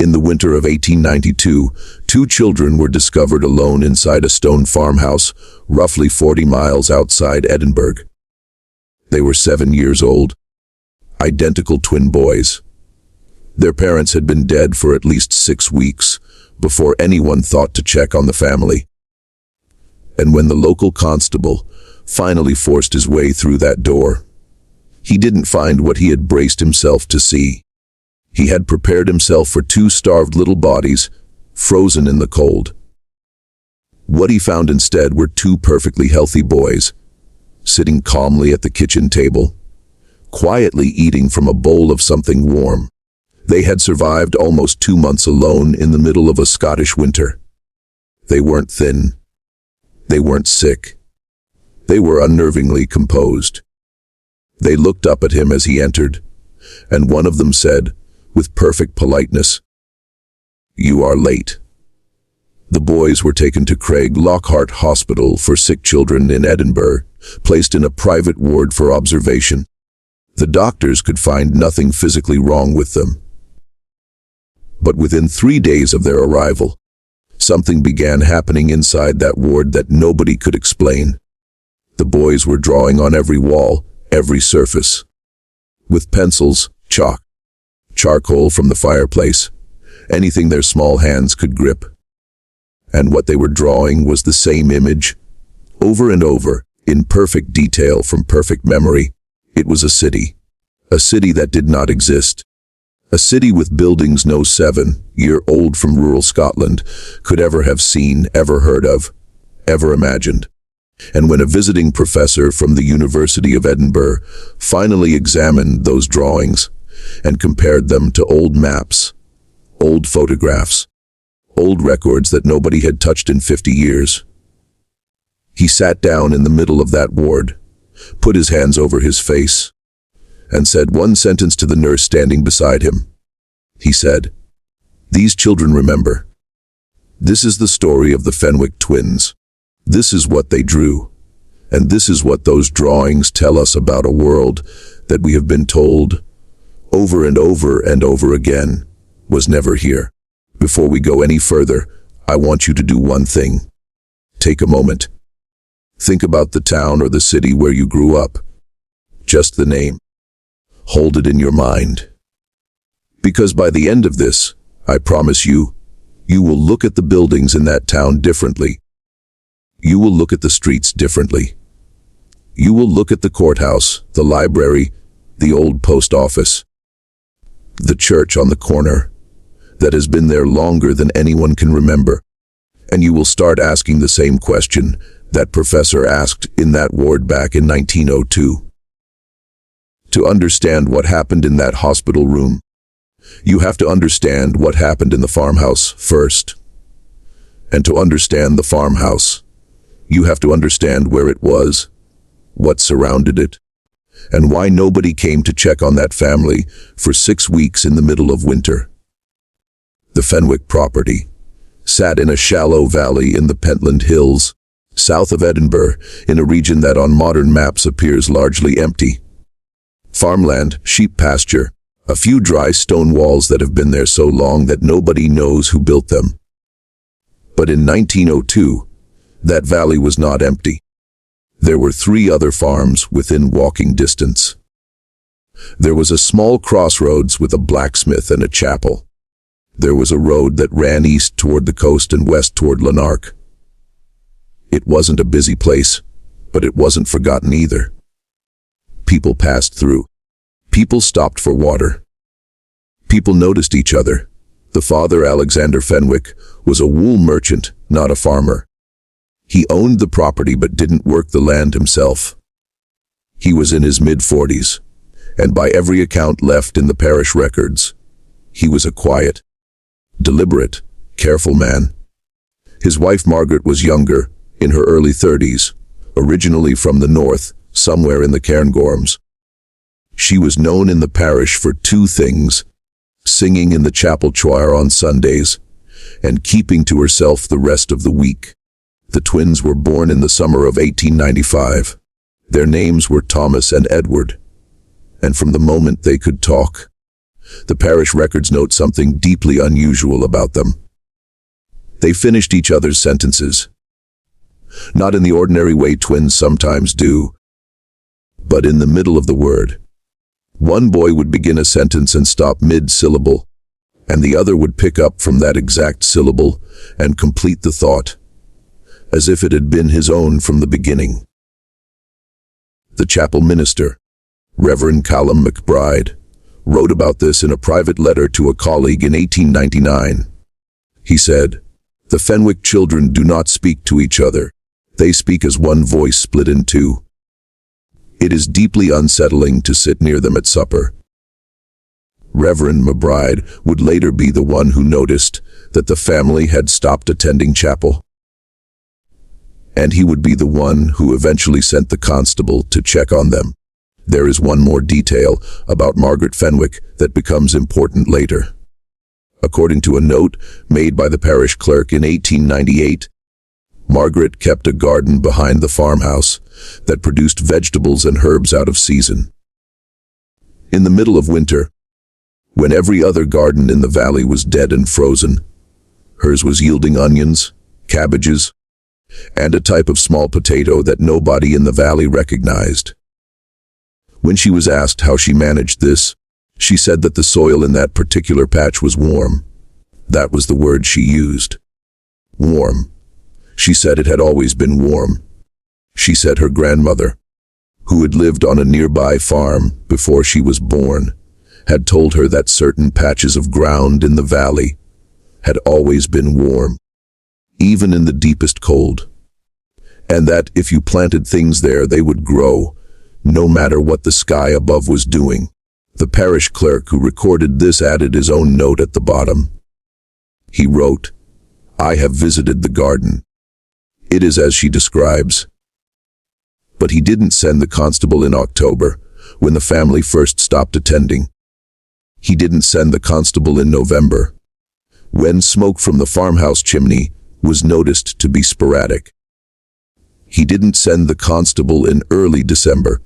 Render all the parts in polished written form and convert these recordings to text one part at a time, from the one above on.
In the winter of 1892, two children were discovered alone inside a stone farmhouse, roughly 40 miles outside Edinburgh. They were 7 years old, identical twin boys. Their parents had been dead for at least 6 weeks before anyone thought to check on the family. And when the local constable finally forced his way through that door, he didn't find what he had braced himself to see. He had prepared himself for two starved little bodies, frozen in the cold. What he found instead were two perfectly healthy boys, sitting calmly at the kitchen table, quietly eating from a bowl of something warm. They had survived almost 2 months alone in the middle of a Scottish winter. They weren't thin. They weren't sick. They were unnervingly composed. They looked up at him as he entered, and one of them said, with perfect politeness, "You are late." The boys were taken to Craig Lockhart Hospital for Sick Children in Edinburgh, placed in a private ward for observation. The doctors could find nothing physically wrong with them. But within 3 days of their arrival, something began happening inside that ward that nobody could explain. The boys were drawing on every wall, every surface. With pencils, chalk, charcoal from the fireplace, anything their small hands could grip. And what they were drawing was the same image, over and over, in perfect detail from perfect memory. It was a city that did not exist. A city with buildings no 7-year-old from rural Scotland could ever have seen, ever heard of, ever imagined. And when a visiting professor from the University of Edinburgh finally examined those drawings and compared them to old maps, old photographs, old records that nobody had touched in 50 years, he sat down in the middle of that ward, put his hands over his face, and said one sentence to the nurse standing beside him. He said, "These children remember. This is the story of the Fenwick twins. This is what they drew, and this is what those drawings tell us about a world that we have been told, over and over and over again, was never here. Before we go any further, I want you to do one thing. Take a moment. Think about the town or the city where you grew up. Just the name. Hold it in your mind. Because by the end of this, I promise you, you will look at the buildings in that town differently. You will look at the streets differently. You will look at the courthouse, the library, the old post office, the church on the corner that has been there longer than anyone can remember. And you will start asking the same question that professor asked in that ward back in 1902. To understand what happened in that hospital room, you have to understand what happened in the farmhouse first. And to understand the farmhouse, you have to understand where it was, what surrounded it, and why nobody came to check on that family for 6 weeks in the middle of winter. The Fenwick property sat in a shallow valley in the Pentland Hills, south of Edinburgh, in a region that on modern maps appears largely empty. Farmland, sheep pasture, a few dry stone walls that have been there so long that nobody knows who built them. But in 1902, that valley was not empty. There were 3 other farms within walking distance. There was a small crossroads with a blacksmith and a chapel. There was a road that ran east toward the coast and west toward Lanark. It wasn't a busy place, but it wasn't forgotten either. People passed through. People stopped for water. People noticed each other. The father, Alexander Fenwick, was a wool merchant, not a farmer. He owned the property but didn't work the land himself. He was in his mid-40s, and by every account left in the parish records, he was a quiet, deliberate, careful man. His wife Margaret was younger, in her early 30s, originally from the north, somewhere in the Cairngorms. She was known in the parish for 2 things: singing in the chapel choir on Sundays, and keeping to herself the rest of the week. The twins were born in the summer of 1895. Their names were Thomas and Edward, and from the moment they could talk, the parish records note something deeply unusual about them. They finished each other's sentences. Not in the ordinary way twins sometimes do, but in the middle of the word. One boy would begin a sentence and stop mid-syllable, and the other would pick up from that exact syllable and complete the thought, as if it had been his own from the beginning. The chapel minister, Reverend Callum McBride, wrote about this in a private letter to a colleague in 1899. He said, "The Fenwick children do not speak to each other. They speak as one voice split in two. It is deeply unsettling to sit near them at supper." Reverend McBride would later be the one who noticed that the family had stopped attending chapel. And he would be the one who eventually sent the constable to check on them. There is one more detail about Margaret Fenwick that becomes important later. According to a note made by the parish clerk in 1898, Margaret kept a garden behind the farmhouse that produced vegetables and herbs out of season. In the middle of winter, when every other garden in the valley was dead and frozen, hers was yielding onions, cabbages, and a type of small potato that nobody in the valley recognized. When she was asked how she managed this, she said that the soil in that particular patch was warm. That was the word she used. Warm. She said it had always been warm. She said her grandmother, who had lived on a nearby farm before she was born, had told her that certain patches of ground in the valley had always been warm, even in the deepest cold, and that if you planted things there, they would grow, no matter what the sky above was doing. The parish clerk who recorded this added his own note at the bottom. He wrote, "I have visited the garden. It is as she describes." But he didn't send the constable in October, when the family first stopped attending. He didn't send the constable in November, when smoke from the farmhouse chimney was noticed to be sporadic. He didn't send the constable in early December,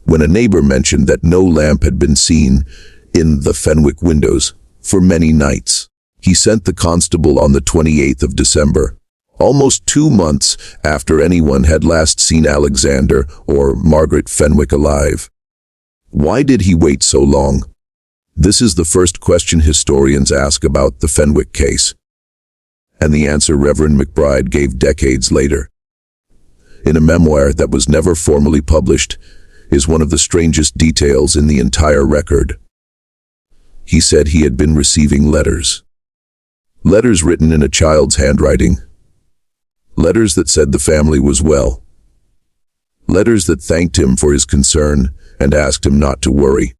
when a neighbor mentioned that no lamp had been seen in the Fenwick windows for many nights. He sent the constable on the 28th of December, almost 2 months after anyone had last seen Alexander or Margaret Fenwick alive. Why did he wait so long? This is the first question historians ask about the Fenwick case, and the answer Reverend McBride gave decades later. In a memoir that was never formally published, is one of the strangest details in the entire record. He said he had been receiving letters. Letters written in a child's handwriting. Letters that said the family was well. Letters that thanked him for his concern and asked him not to worry.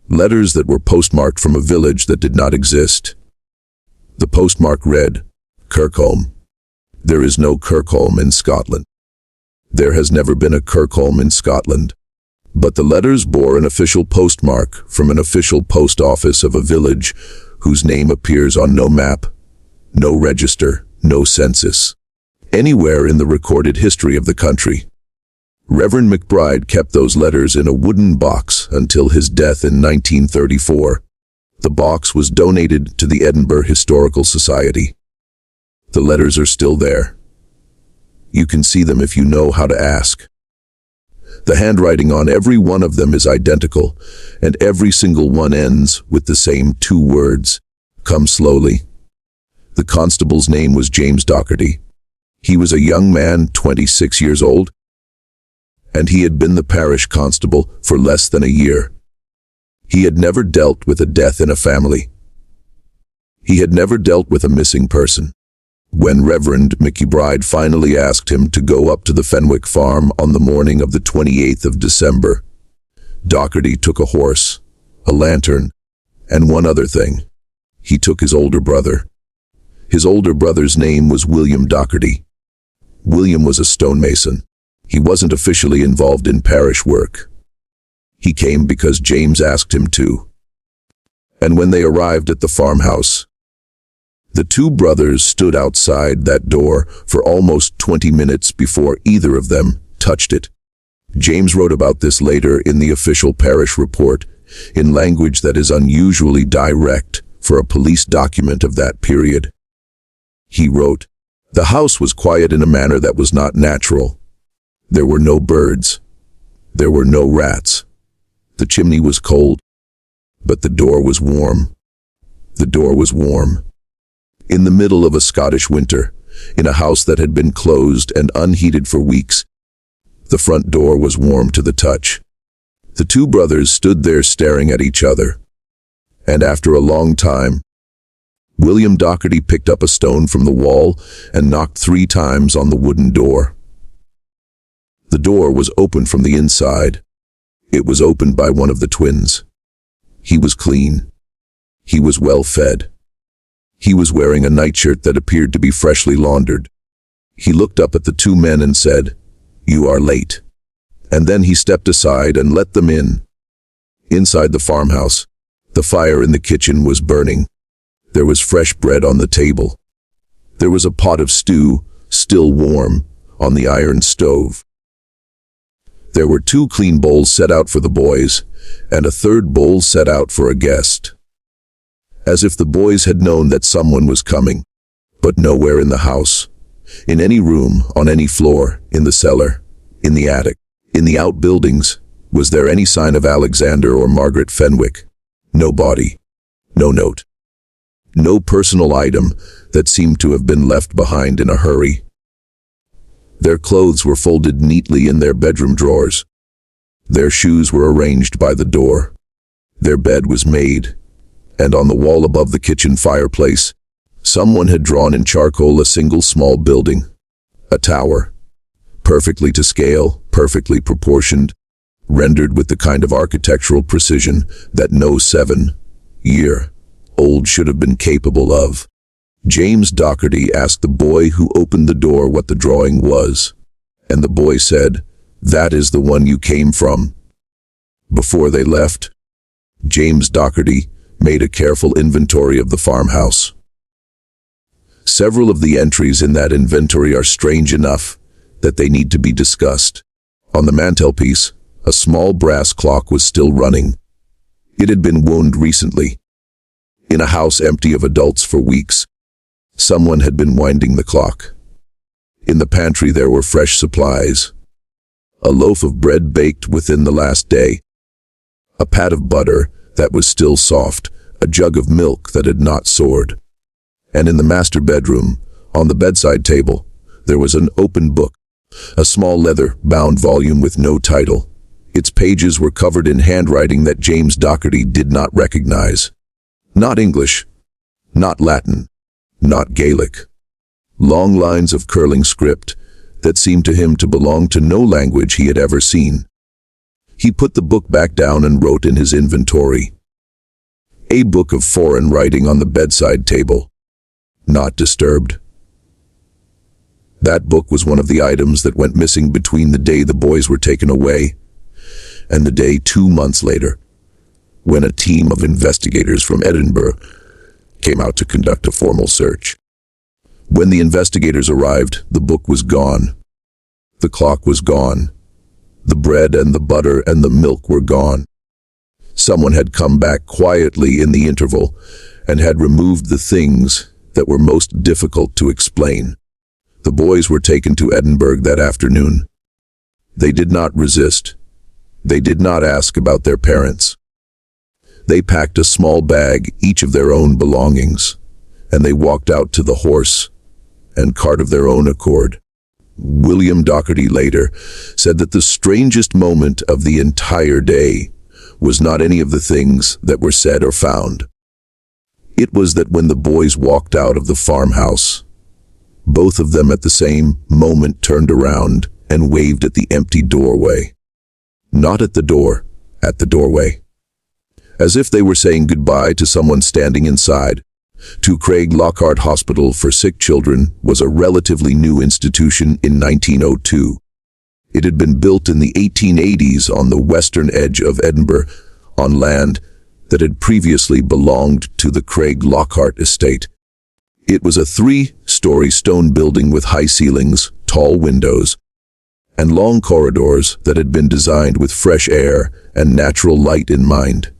Letters that were postmarked from a village that did not exist. The postmark read, Kirkholm. There is no Kirkholm in Scotland. There has never been a Kirkholm in Scotland. But the letters bore an official postmark from an official post office of a village whose name appears on no map, no register, no census, anywhere in the recorded history of the country. Reverend McBride kept those letters in a wooden box until his death in 1934. The box was donated to the Edinburgh Historical Society. The letters are still there. You can see them if you know how to ask. The handwriting on every one of them is identical, and every single one ends with the same 2 words, "Come slowly." The constable's name was James Docherty. He was a young man, 26 years old, and he had been the parish constable for less than a year. He had never dealt with a death in a family. He had never dealt with a missing person. When Reverend McBride finally asked him to go up to the Fenwick farm on the morning of the 28th of December, Docherty took a horse, a lantern, and one other thing. He took his older brother. His older brother's name was William Docherty. William was a stonemason. He wasn't officially involved in parish work. He came because James asked him to. And when they arrived at the farmhouse, the 2 brothers stood outside that door for almost 20 minutes before either of them touched it. James wrote about this later in the official parish report in language that is unusually direct for a police document of that period. He wrote, "The house was quiet in a manner that was not natural. There were no birds. There were no rats. The chimney was cold, but the door was warm. The door was warm. In the middle of a Scottish winter, in a house that had been closed and unheated for weeks, the front door was warm to the touch." The two brothers stood there staring at each other, and after a long time, William Doherty picked up a stone from the wall and knocked 3 times on the wooden door. The door was opened from the inside. It was opened by one of the twins. He was clean. He was well fed. He was wearing a nightshirt that appeared to be freshly laundered. He looked up at the 2 men and said, "You are late." And then he stepped aside and let them in. Inside the farmhouse, the fire in the kitchen was burning. There was fresh bread on the table. There was a pot of stew, still warm, on the iron stove. There were 2 clean bowls set out for the boys, and a 3rd bowl set out for a guest. As if the boys had known that someone was coming, but nowhere in the house, in any room, on any floor, in the cellar, in the attic, in the outbuildings, was there any sign of Alexander or Margaret Fenwick. No body, no note, no personal item that seemed to have been left behind in a hurry. Their clothes were folded neatly in their bedroom drawers. Their shoes were arranged by the door. Their bed was made, and on the wall above the kitchen fireplace, someone had drawn in charcoal a single small building, a tower, perfectly to scale, perfectly proportioned, rendered with the kind of architectural precision that no 7-year-old should have been capable of. James Doherty asked the boy who opened the door what the drawing was, and the boy said, "That is the one you came from." Before they left, James Doherty made a careful inventory of the farmhouse. Several of the entries in that inventory are strange enough that they need to be discussed. On the mantelpiece, a small brass clock was still running. It had been wound recently. In a house empty of adults for weeks, someone had been winding the clock. In the pantry there were fresh supplies. A loaf of bread baked within the last day, a pat of butter that was still soft, a jug of milk that had not soured. And in the master bedroom, on the bedside table, there was an open book, a small leather-bound volume with no title. Its pages were covered in handwriting that James Doherty did not recognize. Not English, not Latin, not Gaelic. Long lines of curling script that seemed to him to belong to no language he had ever seen. He put the book back down and wrote in his inventory. A book of foreign writing on the bedside table. Not disturbed. That book was one of the items that went missing between the day the boys were taken away and the day 2 months later, when a team of investigators from Edinburgh came out to conduct a formal search. When the investigators arrived, the book was gone. The clock was gone. The bread and the butter and the milk were gone. Someone had come back quietly in the interval and had removed the things that were most difficult to explain. The boys were taken to Edinburgh that afternoon. They did not resist. They did not ask about their parents. They packed a small bag, each of their own belongings, and they walked out to the horse and cart of their own accord. William Doherty later said that the strangest moment of the entire day was not any of the things that were said or found. It was that when the boys walked out of the farmhouse, both of them at the same moment turned around and waved at the empty doorway. Not at the door, at the doorway. As if they were saying goodbye to someone standing inside. To Craig Lockhart Hospital for Sick Children was a relatively new institution in 1902. It had been built in the 1880s on the western edge of Edinburgh, on land that had previously belonged to the Craig Lockhart estate. It was a 3-story stone building with high ceilings, tall windows, and long corridors that had been designed with fresh air and natural light in mind.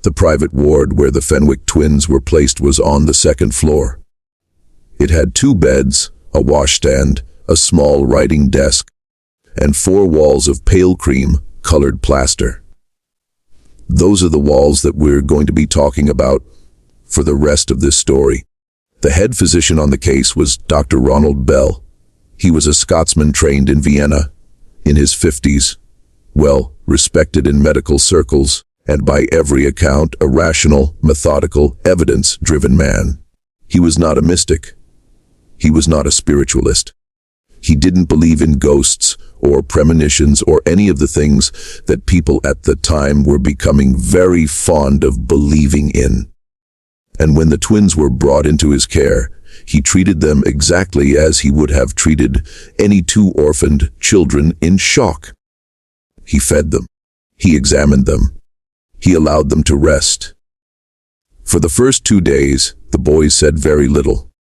The private ward where the Fenwick twins were placed was on the second floor. It had 2 beds, a washstand, a small writing desk, and 4 walls of pale cream colored plaster. Those are the walls that we're going to be talking about for the rest of this story. The head physician on the case was Dr. Ronald Bell. He was a Scotsman trained in Vienna, in his 50s, well respected in medical circles, and by every account a rational, methodical, evidence-driven man. He was not a mystic. He was not a spiritualist. He didn't believe in ghosts or premonitions or any of the things that people at the time were becoming very fond of believing in. And when the twins were brought into his care, he treated them exactly as he would have treated any 2 orphaned children in shock. He fed them. He examined them. He allowed them to rest. For the first 2 days, the boys said very little.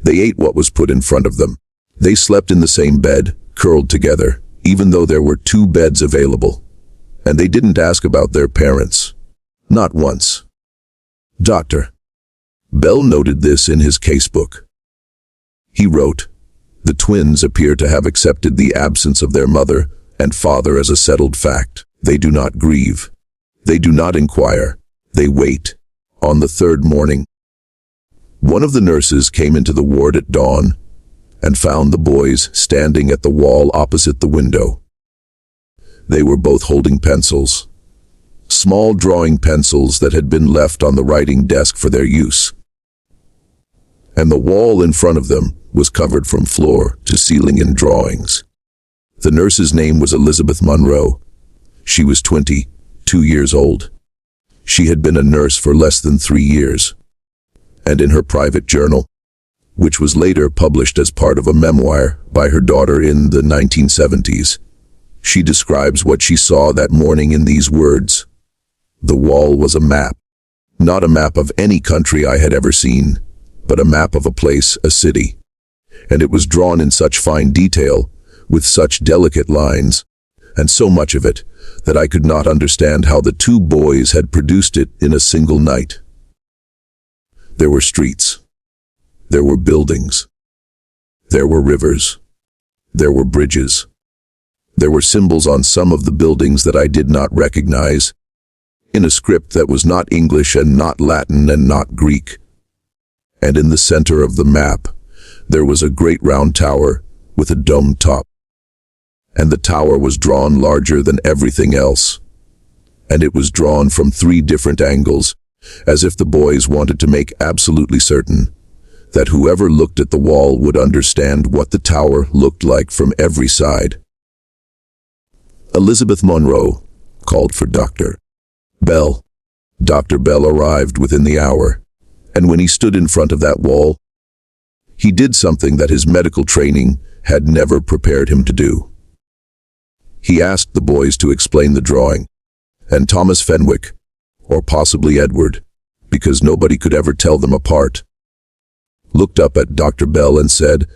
They ate what was put in front of them. They slept in the same bed, curled together, even though there were 2 beds available. And they didn't ask about their parents. Not once. Dr. Bell noted this in his casebook. He wrote, "The twins appear to have accepted the absence of their mother and father as a settled fact. They do not grieve. They do not inquire. They wait." On the 3rd morning, one of the nurses came into the ward at dawn and found the boys standing at the wall opposite the window. They were both holding pencils, small drawing pencils that had been left on the writing desk for their use. And the wall in front of them was covered from floor to ceiling in drawings. The nurse's name was Elizabeth Monroe. She was 22 years old. She had been a nurse for less than 3 years. And in her private journal, which was later published as part of a memoir by her daughter in the 1970s, she describes what she saw that morning in these words: "The wall was a map. Not a map of any country I had ever seen, but a map of a place, a city. And it was drawn in such fine detail, with such delicate lines, and so much of it, that I could not understand how the 2 boys had produced it in a single night. There were streets. There were buildings. There were rivers. There were bridges. There were symbols on some of the buildings that I did not recognize, in a script that was not English and not Latin and not Greek. And in the center of the map, there was a great round tower with a domed top. And the tower was drawn larger than everything else. And it was drawn from 3 different angles, as if the boys wanted to make absolutely certain that whoever looked at the wall would understand what the tower looked like from every side." Elizabeth Monroe called for Dr. Bell. Dr. Bell arrived within the hour, and when he stood in front of that wall, he did something that his medical training had never prepared him to do. He asked the boys to explain the drawing, and Thomas Fenwick, or possibly Edward, because nobody could ever tell them apart, looked up at Dr. Bell and said,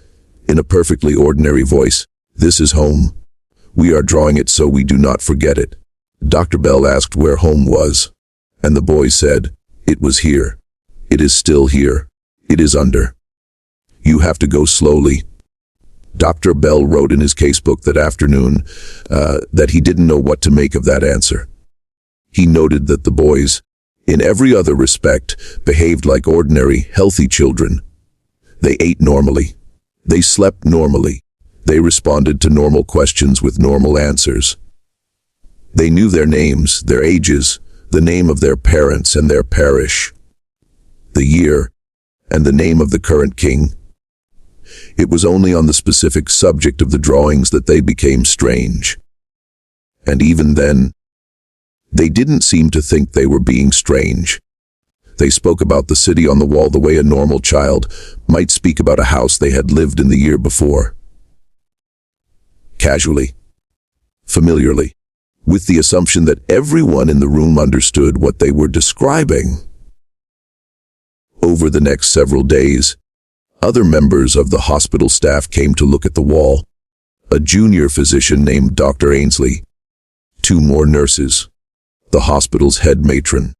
in a perfectly ordinary voice, "This is home. We are drawing it so we do not forget it." Dr. Bell asked where home was, and the boys said, "It was here. It is still here. It is under. You have to go slowly." Dr. Bell wrote in his casebook that afternoon that he didn't know what to make of that answer. He noted that the boys, in every other respect, behaved like ordinary, healthy children. They ate normally. They slept normally. They responded to normal questions with normal answers. They knew their names, their ages, the name of their parents and their parish, the year, and the name of the current king. It was only on the specific subject of the drawings that they became strange. And even then, they didn't seem to think they were being strange. They spoke about the city on the wall the way a normal child might speak about a house they had lived in the year before. Casually, familiarly, with the assumption that everyone in the room understood what they were describing. Over the next several days, other members of the hospital staff came to look at the wall. A junior physician named Dr. Ainsley, 2 more nurses, the hospital's head matron,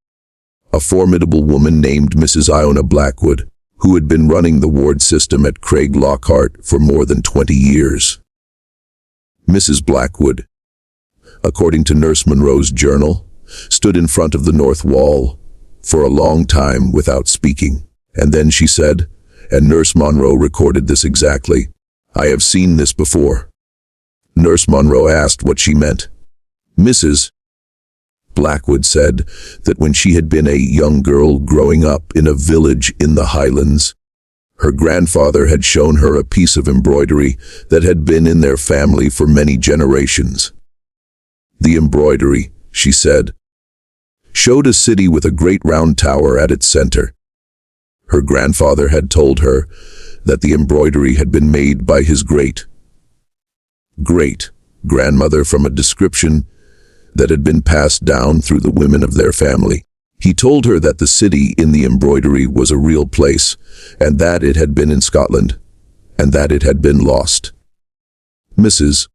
a formidable woman named Mrs. Iona Blackwood, who had been running the ward system at Craig Lockhart for more than 20 years. Mrs. Blackwood, according to Nurse Monroe's journal, stood in front of the north wall for a long time without speaking. And then she said, and Nurse Monroe recorded this exactly, "I have seen this before." Nurse Monroe asked what she meant. Mrs. Blackwood said that when she had been a young girl growing up in a village in the Highlands, her grandfather had shown her a piece of embroidery that had been in their family for many generations. The embroidery, she said, showed a city with a great round tower at its center. Her grandfather had told her that the embroidery had been made by his great-grandmother from a description that had been passed down through the women of their family. He told her that the city in the embroidery was a real place, and that it had been in Scotland, and that it had been lost. Mrs.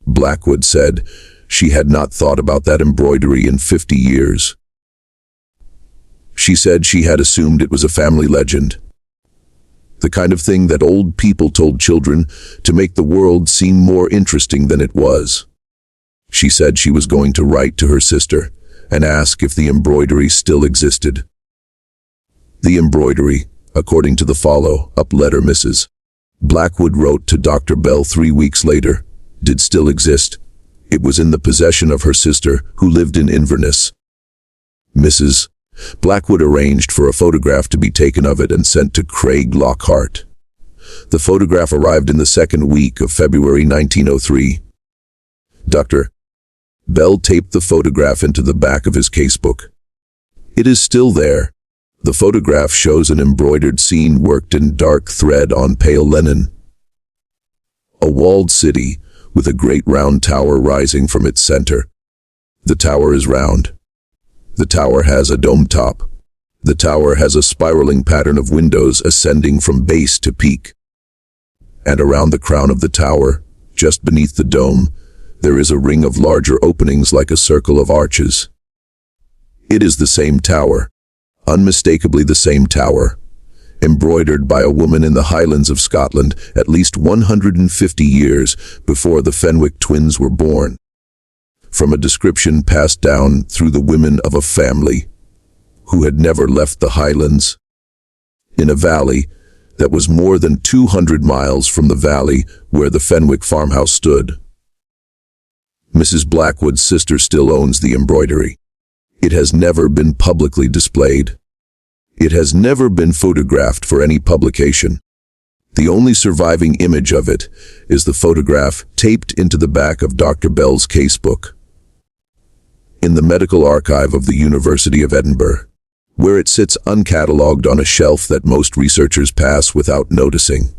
Blackwood said she had not thought about that embroidery in 50 years. She said she had assumed it was a family legend, the kind of thing that old people told children to make the world seem more interesting than it was. She said she was going to write to her sister and ask if the embroidery still existed. The embroidery, according to the follow-up letter Mrs. Blackwood wrote to Dr. Bell 3 weeks later, did still exist. It was in the possession of her sister, who lived in Inverness. Mrs. Blackwood arranged for a photograph to be taken of it and sent to Craig Lockhart. The photograph arrived in the second week of February 1903. Dr. Bell taped the photograph into the back of his casebook. It is still there. The photograph shows an embroidered scene worked in dark thread on pale linen. A walled city with a great round tower rising from its center. The tower is round. The tower has a dome top. The tower has a spiraling pattern of windows ascending from base to peak. And around the crown of the tower, just beneath the dome, there is a ring of larger openings like a circle of arches. It is the same tower, unmistakably the same tower, embroidered by a woman in the Highlands of Scotland at least 150 years before the Fenwick twins were born. From a description passed down through the women of a family who had never left the Highlands, in a valley that was more than 200 miles from the valley where the Fenwick farmhouse stood. Mrs. Blackwood's sister still owns the embroidery. It has never been publicly displayed. It has never been photographed for any publication. The only surviving image of it is the photograph taped into the back of Dr. Bell's casebook. In the medical archive of the University of Edinburgh, where it sits uncatalogued on a shelf that most researchers pass without noticing.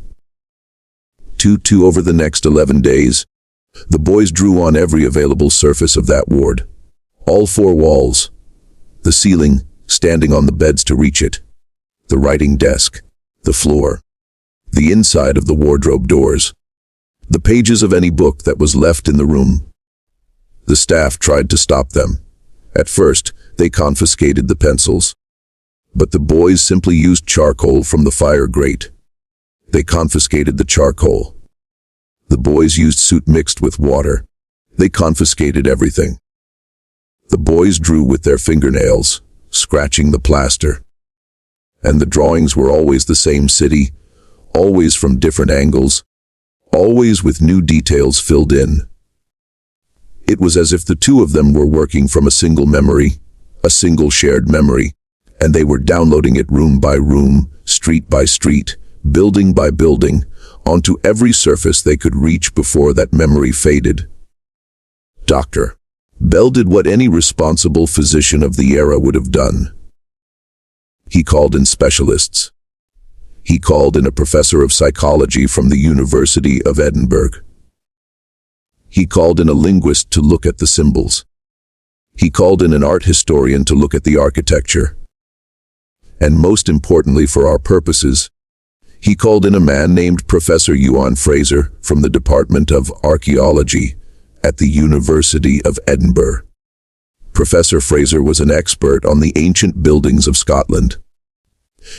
Over the next 11 days, the boys drew on every available surface of that ward. All 4 walls, the ceiling, standing on the beds to reach it, the writing desk, the floor, the inside of the wardrobe doors, the pages of any book that was left in the room. The staff tried to stop them. At first, they confiscated the pencils. But the boys simply used charcoal from the fire grate. They confiscated the charcoal. The boys used soot mixed with water. They confiscated everything. The boys drew with their fingernails, scratching the plaster. And the drawings were always the same city, always from different angles, always with new details filled in. It was as if the 2 of them were working from a single memory, a single shared memory, and they were downloading it room by room, street by street, building by building, onto every surface they could reach before that memory faded. Dr. Bell did what any responsible physician of the era would have done. He called in specialists. He called in a professor of psychology from the University of Edinburgh. He called in a linguist to look at the symbols. He called in an art historian to look at the architecture. And most importantly for our purposes, he called in a man named Professor Ewan Fraser from the Department of Archaeology at the University of Edinburgh. Professor Fraser was an expert on the ancient buildings of Scotland.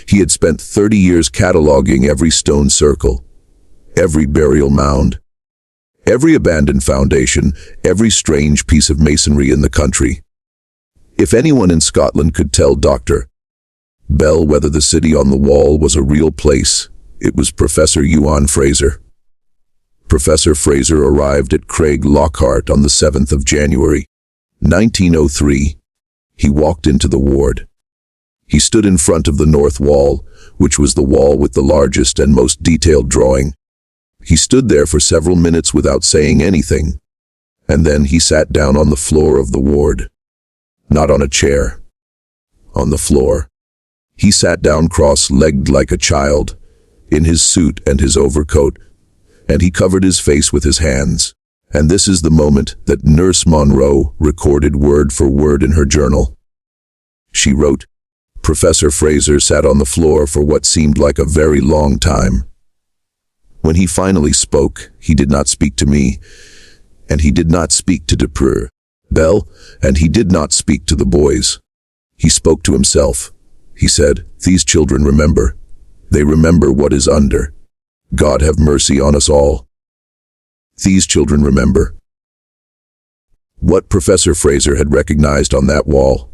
He had spent 30 years cataloging every stone circle, every burial mound, every abandoned foundation, every strange piece of masonry in the country. If anyone in Scotland could tell Dr. Bell whether the city on the wall was a real place, it was Professor Ewan Fraser. Professor Fraser arrived at Craig Lockhart on the 7th of January, 1903. He walked into the ward. He stood in front of the north wall, which was the wall with the largest and most detailed drawing. He stood there for several minutes without saying anything, and then he sat down on the floor of the ward. Not on a chair. On the floor. He sat down cross-legged like a child, in his suit and his overcoat, and he covered his face with his hands. And this is the moment that Nurse Monroe recorded word for word in her journal. She wrote, "Professor Fraser sat on the floor for what seemed like a very long time. When he finally spoke, he did not speak to me, and he did not speak to Dr. Bell, and he did not speak to the boys. He spoke to himself. He said, 'These children remember. They remember what is under. God have mercy on us all. These children remember.'" What Professor Fraser had recognized on that wall,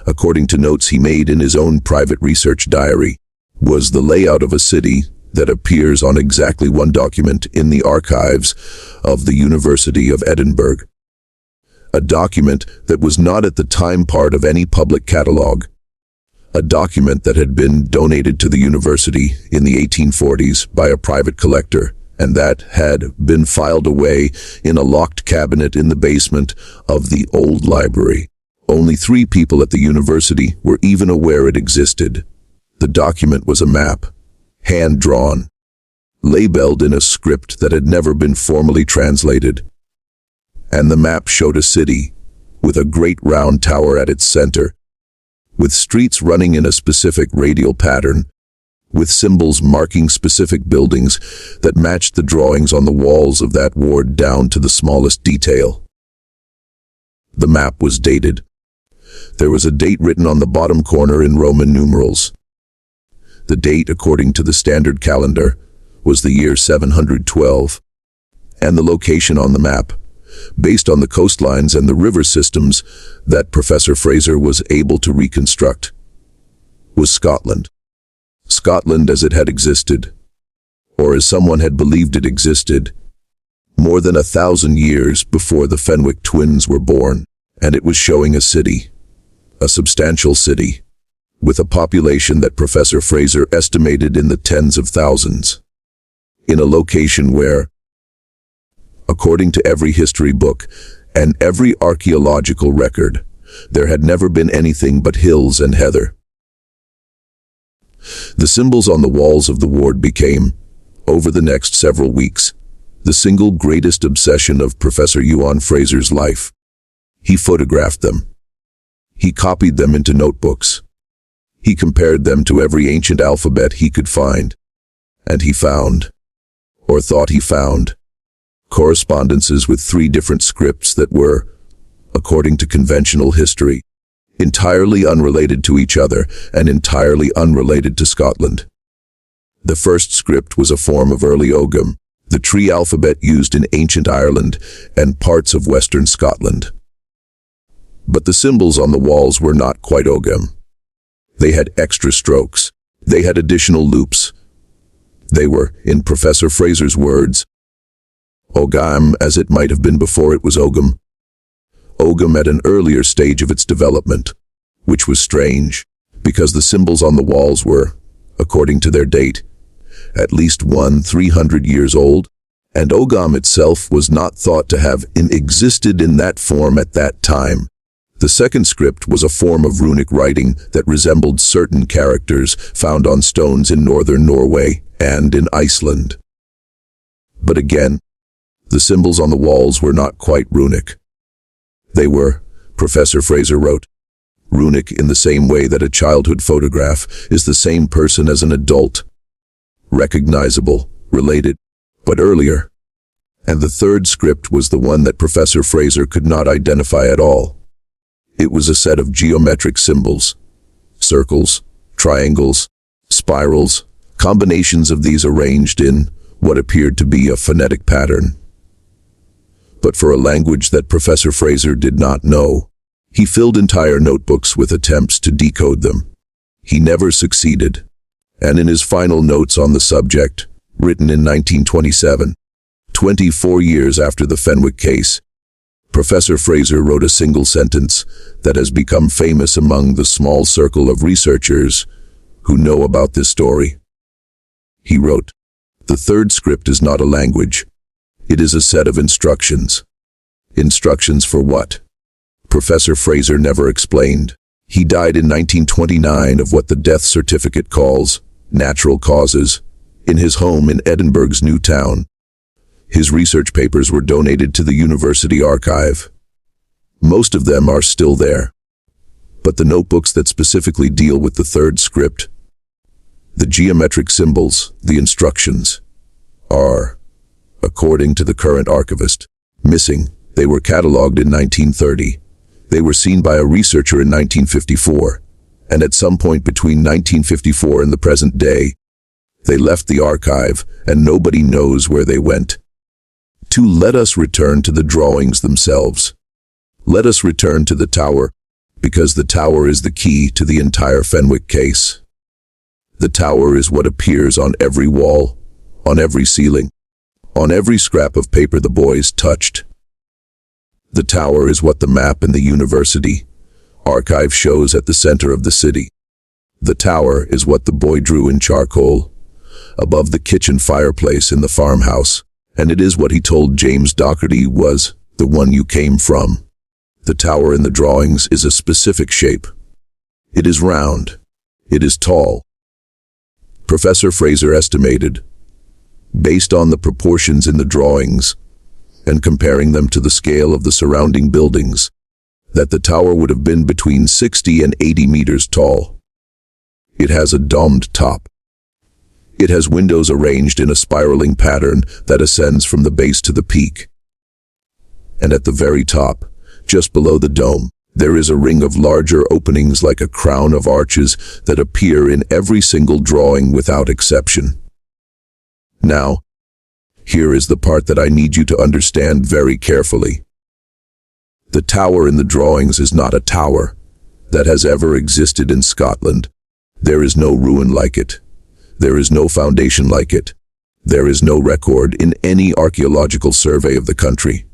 according to notes he made in his own private research diary, was the layout of a city that appears on exactly one document in the archives of the University of Edinburgh. A document that was not at the time part of any public catalogue. A document that had been donated to the university in the 1840s by a private collector, and that had been filed away in a locked cabinet in the basement of the old library. Only 3 people at the university were even aware it existed. The document was a map, hand-drawn, labeled in a script that had never been formally translated. And the map showed a city, with a great round tower at its center, with streets running in a specific radial pattern, with symbols marking specific buildings that matched the drawings on the walls of that ward down to the smallest detail. The map was dated. There was a date written on the bottom corner in Roman numerals. The date, according to the standard calendar, was the year 712, and the location on the map, based on the coastlines and the river systems that Professor Fraser was able to reconstruct, was Scotland. Scotland as it had existed, or as someone had believed it existed, more than 1,000 years before the Fenwick twins were born, and it was showing a city, a substantial city, with a population that Professor Fraser estimated in the tens of thousands, in a location where, according to every history book and every archaeological record, there had never been anything but hills and heather. The symbols on the walls of the ward became, over the next several weeks, the single greatest obsession of Professor Ewan Fraser's life. He photographed them. He copied them into notebooks. He compared them to every ancient alphabet he could find. And he found, or thought he found, correspondences with 3 different scripts that were, according to conventional history, entirely unrelated to each other and entirely unrelated to Scotland. The first script was a form of early Ogham, the tree alphabet used in ancient Ireland and parts of western Scotland. But the symbols on the walls were not quite Ogham. They had extra strokes. They had additional loops. They were, in Professor Fraser's words, Ogham as it might have been before it was Ogham. Ogham at an earlier stage of its development, which was strange, because the symbols on the walls were, according to their date, at least 300 years old, and Ogham itself was not thought to have existed in that form at that time. The second script was a form of runic writing that resembled certain characters found on stones in northern Norway and in Iceland. But again, the symbols on the walls were not quite runic. They were, Professor Fraser wrote, runic in the same way that a childhood photograph is the same person as an adult. Recognizable, related, but earlier. And the third script was the one that Professor Fraser could not identify at all. It was a set of geometric symbols, circles, triangles, spirals, combinations of these arranged in what appeared to be a phonetic pattern. But for a language that Professor Fraser did not know, he filled entire notebooks with attempts to decode them. He never succeeded, and in his final notes on the subject, written in 1927, 24 years after the Fenwick case, Professor Fraser wrote a single sentence that has become famous among the small circle of researchers who know about this story. He wrote, "The third script is not a language. It is a set of instructions." Instructions for what? Professor Fraser never explained. He died in 1929 of what the death certificate calls natural causes, in his home in Edinburgh's New Town. His research papers were donated to the university archive. Most of them are still there. But the notebooks that specifically deal with the third script, the geometric symbols, the instructions, are, according to the current archivist, missing. They were catalogued in 1930. They were seen by a researcher in 1954, and at some point between 1954 and the present day, they left the archive, and nobody knows where they went. Let us return to the drawings themselves. Let us return to the tower, because the tower is the key to the entire Fenwick case. The tower is what appears on every wall, on every ceiling, on every scrap of paper the boys touched. The tower is what the map in the university archive shows at the center of the city. The tower is what the boy drew in charcoal, above the kitchen fireplace in the farmhouse, and it is what he told James Docherty was the one you came from. The tower in the drawings is a specific shape. It is round. It is tall. Professor Fraser estimated, based on the proportions in the drawings, and comparing them to the scale of the surrounding buildings, that the tower would have been between 60 and 80 meters tall. It has a domed top. It has windows arranged in a spiraling pattern that ascends from the base to the peak. And at the very top, just below the dome, there is a ring of larger openings like a crown of arches that appear in every single drawing without exception. Now, here is the part that I need you to understand very carefully. The tower in the drawings is not a tower that has ever existed in Scotland. There is no ruin like it. There is no foundation like it. There is no record in any archaeological survey of the country,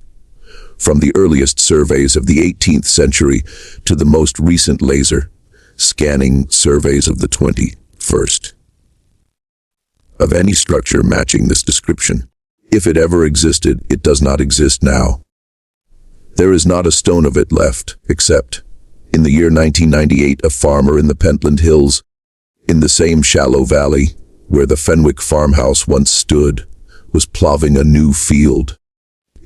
from the earliest surveys of the 18th century to the most recent laser scanning surveys of the 21st, of any structure matching this description. If it ever existed, it does not exist now. There is not a stone of it left, except, in the year 1998, a farmer in the Pentland Hills, in the same shallow valley where the Fenwick farmhouse once stood, was ploughing a new field.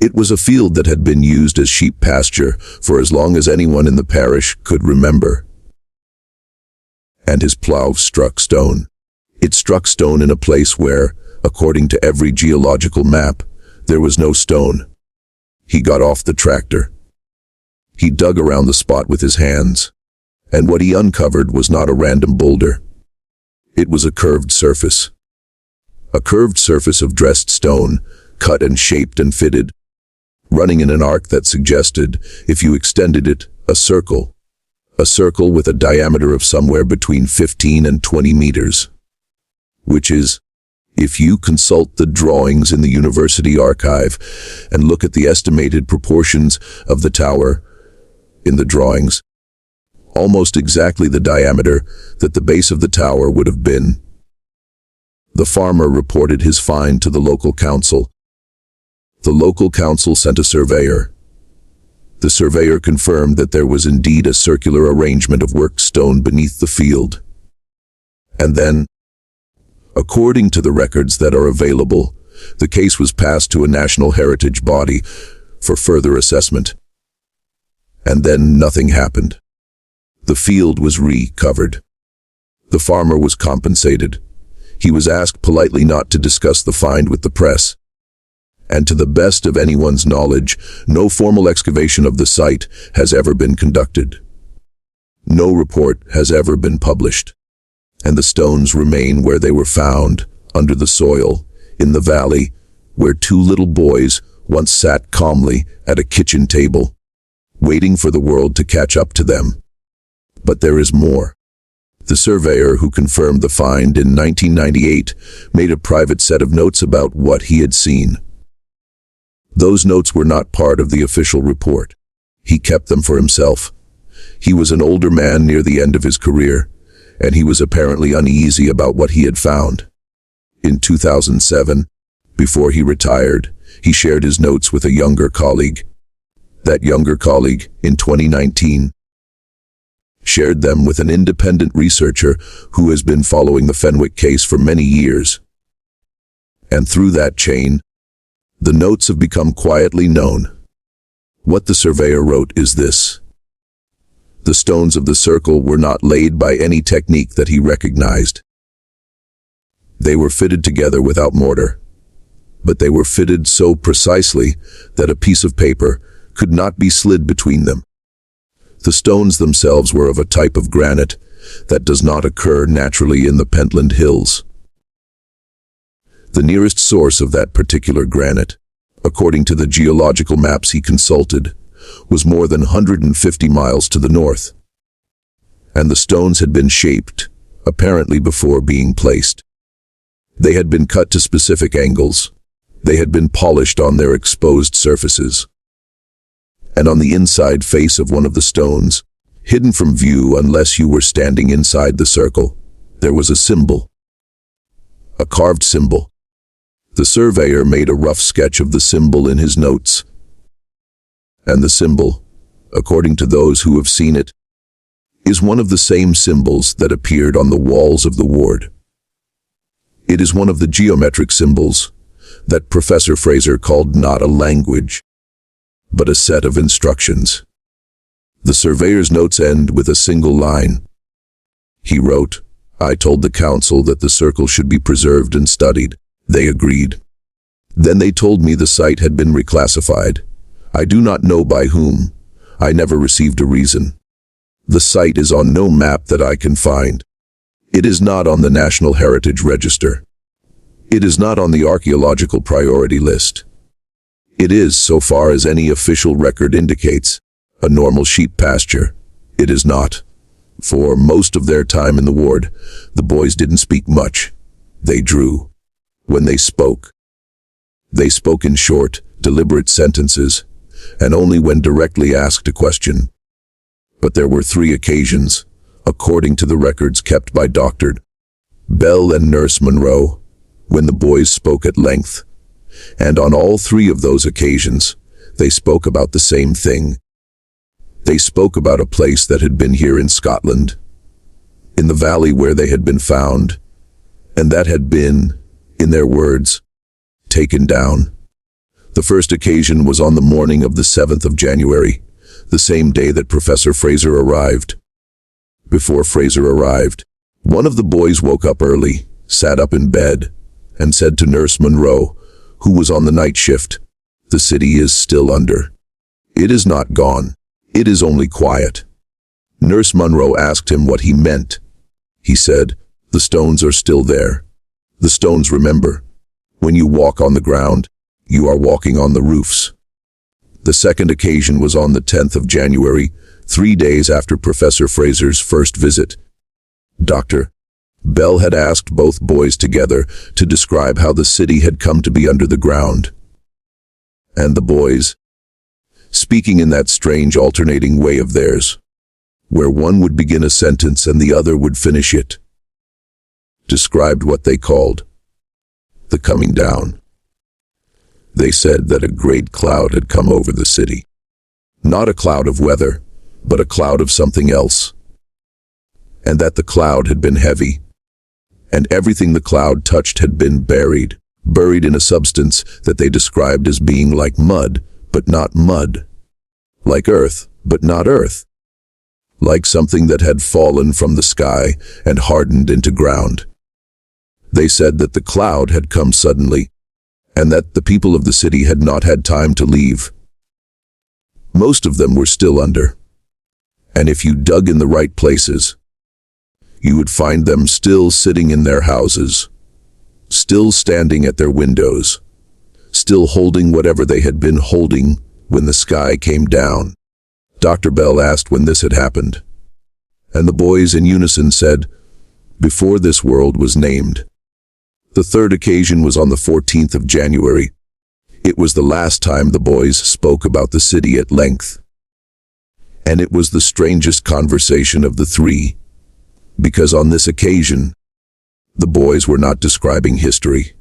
It was a field that had been used as sheep pasture for as long as anyone in the parish could remember. And his plough struck stone. It struck stone in a place where, according to every geological map, there was no stone. He got off the tractor. He dug around the spot with his hands, and what he uncovered was not a random boulder. It was a curved surface. A curved surface of dressed stone, cut and shaped and fitted, running in an arc that suggested, if you extended it, a circle with a diameter of somewhere between 15 and 20 meters, which is, if you consult the drawings in the university archive and look at the estimated proportions of the tower in the drawings, almost exactly the diameter that the base of the tower would have been. The farmer reported his find to the local council. The local council sent a surveyor. The surveyor confirmed that there was indeed a circular arrangement of worked stone beneath the field. And then, according to the records that are available, the case was passed to a national heritage body for further assessment. And then nothing happened. The field was recovered. The farmer was compensated. He was asked politely not to discuss the find with the press. And to the best of anyone's knowledge, no formal excavation of the site has ever been conducted. No report has ever been published, and the stones remain where they were found, under the soil, in the valley, where two little boys once sat calmly at a kitchen table, waiting for the world to catch up to them. But there is more. The surveyor who confirmed the find in 1998 made a private set of notes about what he had seen. Those notes were not part of the official report. He kept them for himself. He was an older man near the end of his career, and he was apparently uneasy about what he had found. In 2007, before he retired, he shared his notes with a younger colleague. That younger colleague, in 2019, shared them with an independent researcher who has been following the Fenwick case for many years. And through that chain, the notes have become quietly known. What the surveyor wrote is this: the stones of the circle were not laid by any technique that he recognized. They were fitted together without mortar, but they were fitted so precisely that a piece of paper could not be slid between them. The stones themselves were of a type of granite that does not occur naturally in the Pentland Hills. The nearest source of that particular granite, according to the geological maps he consulted, was more than 150 miles to the north. And the stones had been shaped, apparently before being placed. They had been cut to specific angles. They had been polished on their exposed surfaces. And on the inside face of one of the stones, hidden from view unless you were standing inside the circle, there was a symbol. A carved symbol. The surveyor made a rough sketch of the symbol in his notes. And the symbol, according to those who have seen it, is one of the same symbols that appeared on the walls of the ward. It is one of the geometric symbols that Professor Fraser called not a language, but a set of instructions. The surveyor's notes end with a single line. He wrote, "I told the council that the circle should be preserved and studied. They agreed. Then they told me the site had been reclassified. I do not know by whom. I never received a reason. The site is on no map that I can find. It is not on the National Heritage Register. It is not on the archaeological priority list. It is, so far as any official record indicates, a normal sheep pasture. It is not. For most of their time in the ward, the boys didn't speak much. They drew. When they spoke in short, deliberate sentences, and only when directly asked a question. But there were 3 occasions, according to the records kept by Dr. Bell and Nurse Monroe, when the boys spoke at length. And on all 3 of those occasions, they spoke about the same thing. They spoke about a place that had been here in Scotland, in the valley where they had been found, and that had been, in their words, taken down. The first occasion was on the morning of the 7th of January, the same day that Professor Fraser arrived. Before Fraser arrived, one of the boys woke up early, sat up in bed, and said to Nurse Monroe, who was on the night shift, "The city is still under. It is not gone. It is only quiet." Nurse Monroe asked him what he meant. He said, "The stones are still there. The stones remember. When you walk on the ground, you are walking on the roofs." The second occasion was on the 10th of January, 3 days after Professor Fraser's first visit. Dr. Bell had asked both boys together to describe how the city had come to be under the ground. And the boys, speaking in that strange alternating way of theirs, where one would begin a sentence and the other would finish it, described what they called the coming down. They said that a great cloud had come over the city. Not a cloud of weather, but a cloud of something else. And that the cloud had been heavy, and everything the cloud touched had been buried in a substance that they described as being like mud, but not mud. Like earth, but not earth. Like something that had fallen from the sky and hardened into ground. They said that the cloud had come suddenly, and that the people of the city had not had time to leave. Most of them were still under, And if you dug in the right places, you would find them still sitting in their houses, still standing at their windows, still holding whatever they had been holding when the sky came down. Dr. Bell asked when this had happened, and the boys in unison said, before this world was named. The third occasion was on the 14th of January. It was the last time the boys spoke about the city at length. And it was the strangest conversation of the three, because on this occasion, the boys were not describing history.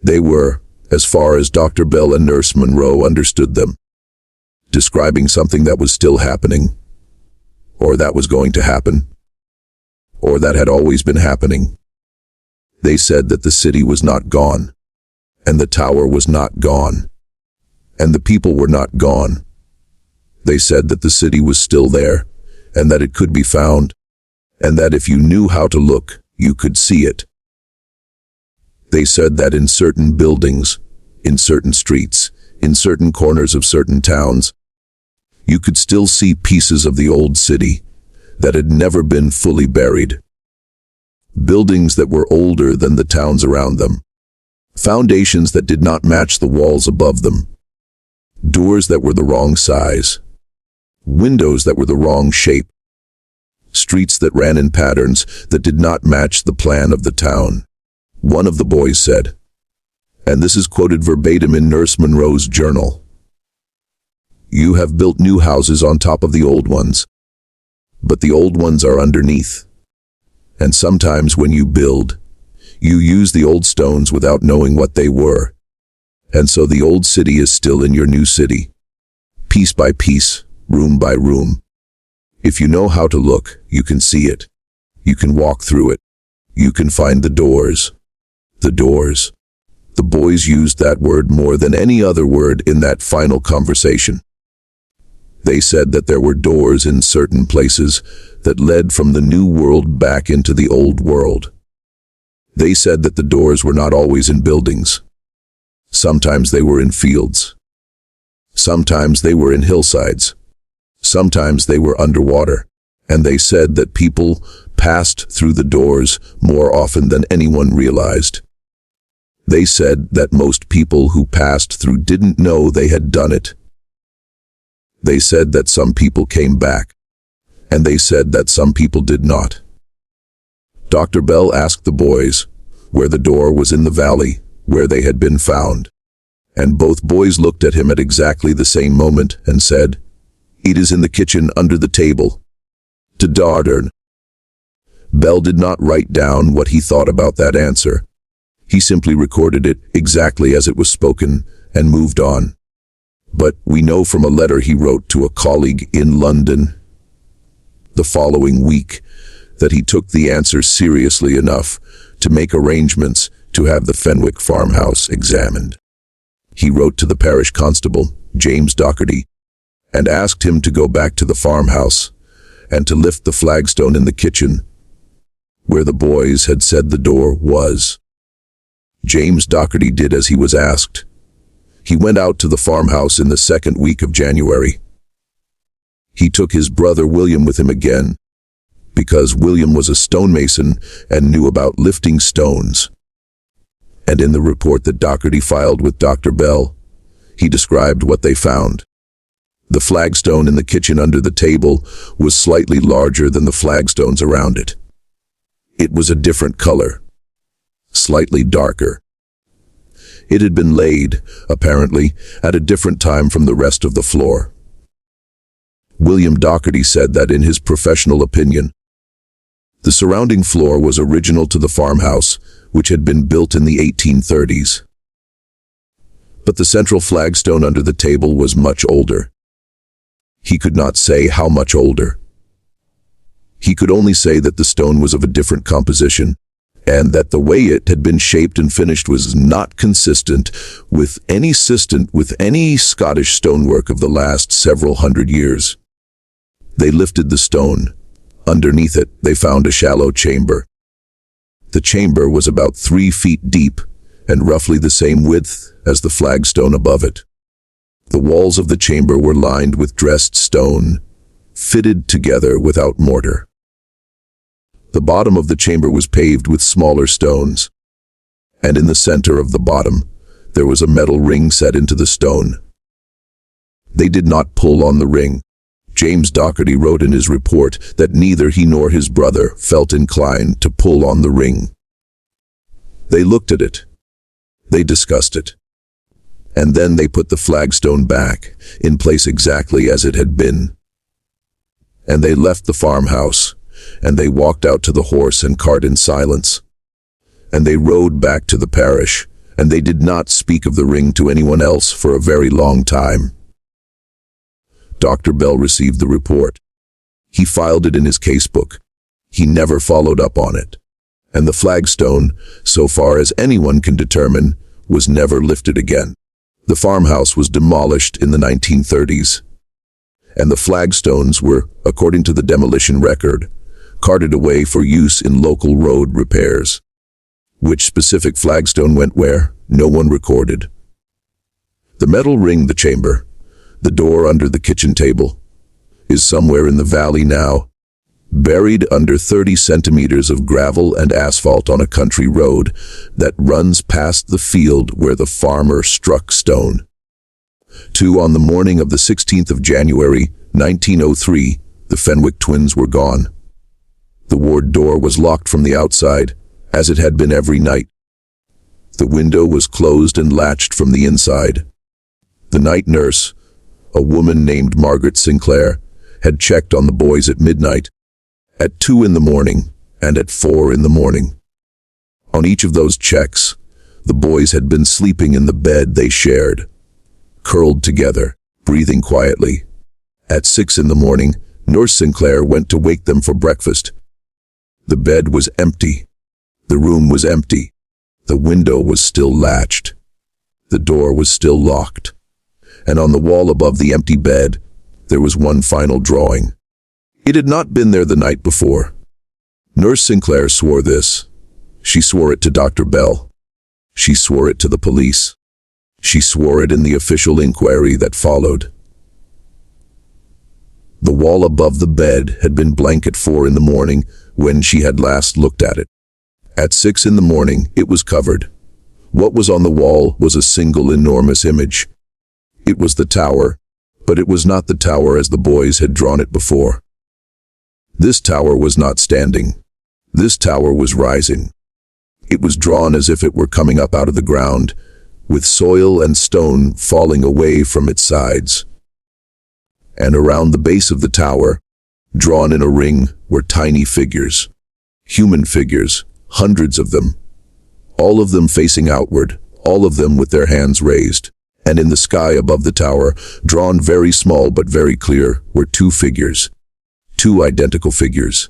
They were, as far as Dr. Bell and Nurse Monroe understood them, describing something that was still happening, or that was going to happen, or that had always been happening. They said that the city was not gone, and the tower was not gone, and the people were not gone. They said that the city was still there, and that it could be found, and that if you knew how to look, you could see it. They said that in certain buildings, in certain streets, in certain corners of certain towns, you could still see pieces of the old city that had never been fully buried. Buildings that were older than the towns around them, foundations that did not match the walls above them, doors that were the wrong size, windows that were the wrong shape, streets that ran in patterns that did not match the plan of the town. One of the boys said, and this is quoted verbatim in Nurse Monroe's journal, "You have built new houses on top of the old ones, but the old ones are underneath. And sometimes when you build, you use the old stones without knowing what they were. And so the old city is still in your new city, piece by piece, room by room. If you know how to look, you can see it. You can walk through it. You can find the doors." The doors. The boys used that word more than any other word in that final conversation. They said that there were doors in certain places that led from the new world back into the old world. They said that the doors were not always in buildings. Sometimes they were in fields. Sometimes they were in hillsides. Sometimes they were underwater. And they said that people passed through the doors more often than anyone realized. They said that most people who passed through didn't know they had done it. They said that some people came back, and they said that some people did not. Dr. Bell asked the boys where the door was in the valley where they had been found, and both boys looked at him at exactly the same moment and said, "It is in the kitchen under the table." To Dardern. Bell did not write down what he thought about that answer. He simply recorded it exactly as it was spoken and moved on. But we know from a letter he wrote to a colleague in London the following week that he took the answer seriously enough to make arrangements to have the Fenwick farmhouse examined. He wrote to the parish constable, James Docherty, and asked him to go back to the farmhouse and to lift the flagstone in the kitchen where the boys had said the door was. James Docherty did as he was asked. He went out to the farmhouse in the second week of January. He took his brother William with him again, because William was a stonemason and knew about lifting stones. And in the report that Docherty filed with Dr. Bell, he described what they found. The flagstone in the kitchen under the table was slightly larger than the flagstones around it. It was a different color, slightly darker. It had been laid, apparently, at a different time from the rest of the floor. William Docherty said that in his professional opinion, the surrounding floor was original to the farmhouse, which had been built in the 1830s. But the central flagstone under the table was much older. He could not say how much older. He could only say that the stone was of a different composition, and that the way it had been shaped and finished was not consistent with any Scottish stonework of the last several hundred years. They lifted the stone. Underneath it, they found a shallow chamber. The chamber was about 3 feet deep and roughly the same width as the flagstone above it. The walls of the chamber were lined with dressed stone, fitted together without mortar. The bottom of the chamber was paved with smaller stones, and in the center of the bottom, there was a metal ring set into the stone. They did not pull on the ring. James Doherty wrote in his report that neither he nor his brother felt inclined to pull on the ring. They looked at it. They discussed it. And then they put the flagstone back, in place exactly as it had been. And they left the farmhouse, and they walked out to the horse and cart in silence. And they rode back to the parish, and they did not speak of the ring to anyone else for a very long time. Dr. Bell received the report. He filed it in his casebook. He never followed up on it. And the flagstone, so far as anyone can determine, was never lifted again. The farmhouse was demolished in the 1930s. And the flagstones were, according to the demolition record, carted away for use in local road repairs. Which specific flagstone went where, no one recorded. The metal ring, the chamber, the door under the kitchen table, is somewhere in the valley now, buried under 30 centimeters of gravel and asphalt on a country road that runs past the field where the farmer struck stone. 2 on the morning of the 16th of January, 1903, the Fenwick twins were gone. The ward door was locked from the outside, as it had been every night. The window was closed and latched from the inside. The night nurse, a woman named Margaret Sinclair, had checked on the boys at midnight, at 2 in the morning, and at 4 in the morning. On each of those checks, the boys had been sleeping in the bed they shared, curled together, breathing quietly. At 6 in the morning, Nurse Sinclair went to wake them for breakfast. The bed was empty. The room was empty. The window was still latched. The door was still locked. And on the wall above the empty bed, there was one final drawing. It had not been there the night before. Nurse Sinclair swore this. She swore it to Dr. Bell. She swore it to the police. She swore it in the official inquiry that followed. The wall above the bed had been blank at 4 in the morning when she had last looked at it. At 6 in the morning, it was covered. What was on the wall was a single enormous image. It was the tower, but it was not the tower as the boys had drawn it before. This tower was not standing. This tower was rising. It was drawn as if it were coming up out of the ground, with soil and stone falling away from its sides. And around the base of the tower, drawn in a ring, were tiny figures. Human figures, hundreds of them. All of them facing outward, all of them with their hands raised. And in the sky above the tower, drawn very small but very clear, were 2 figures. 2 identical figures.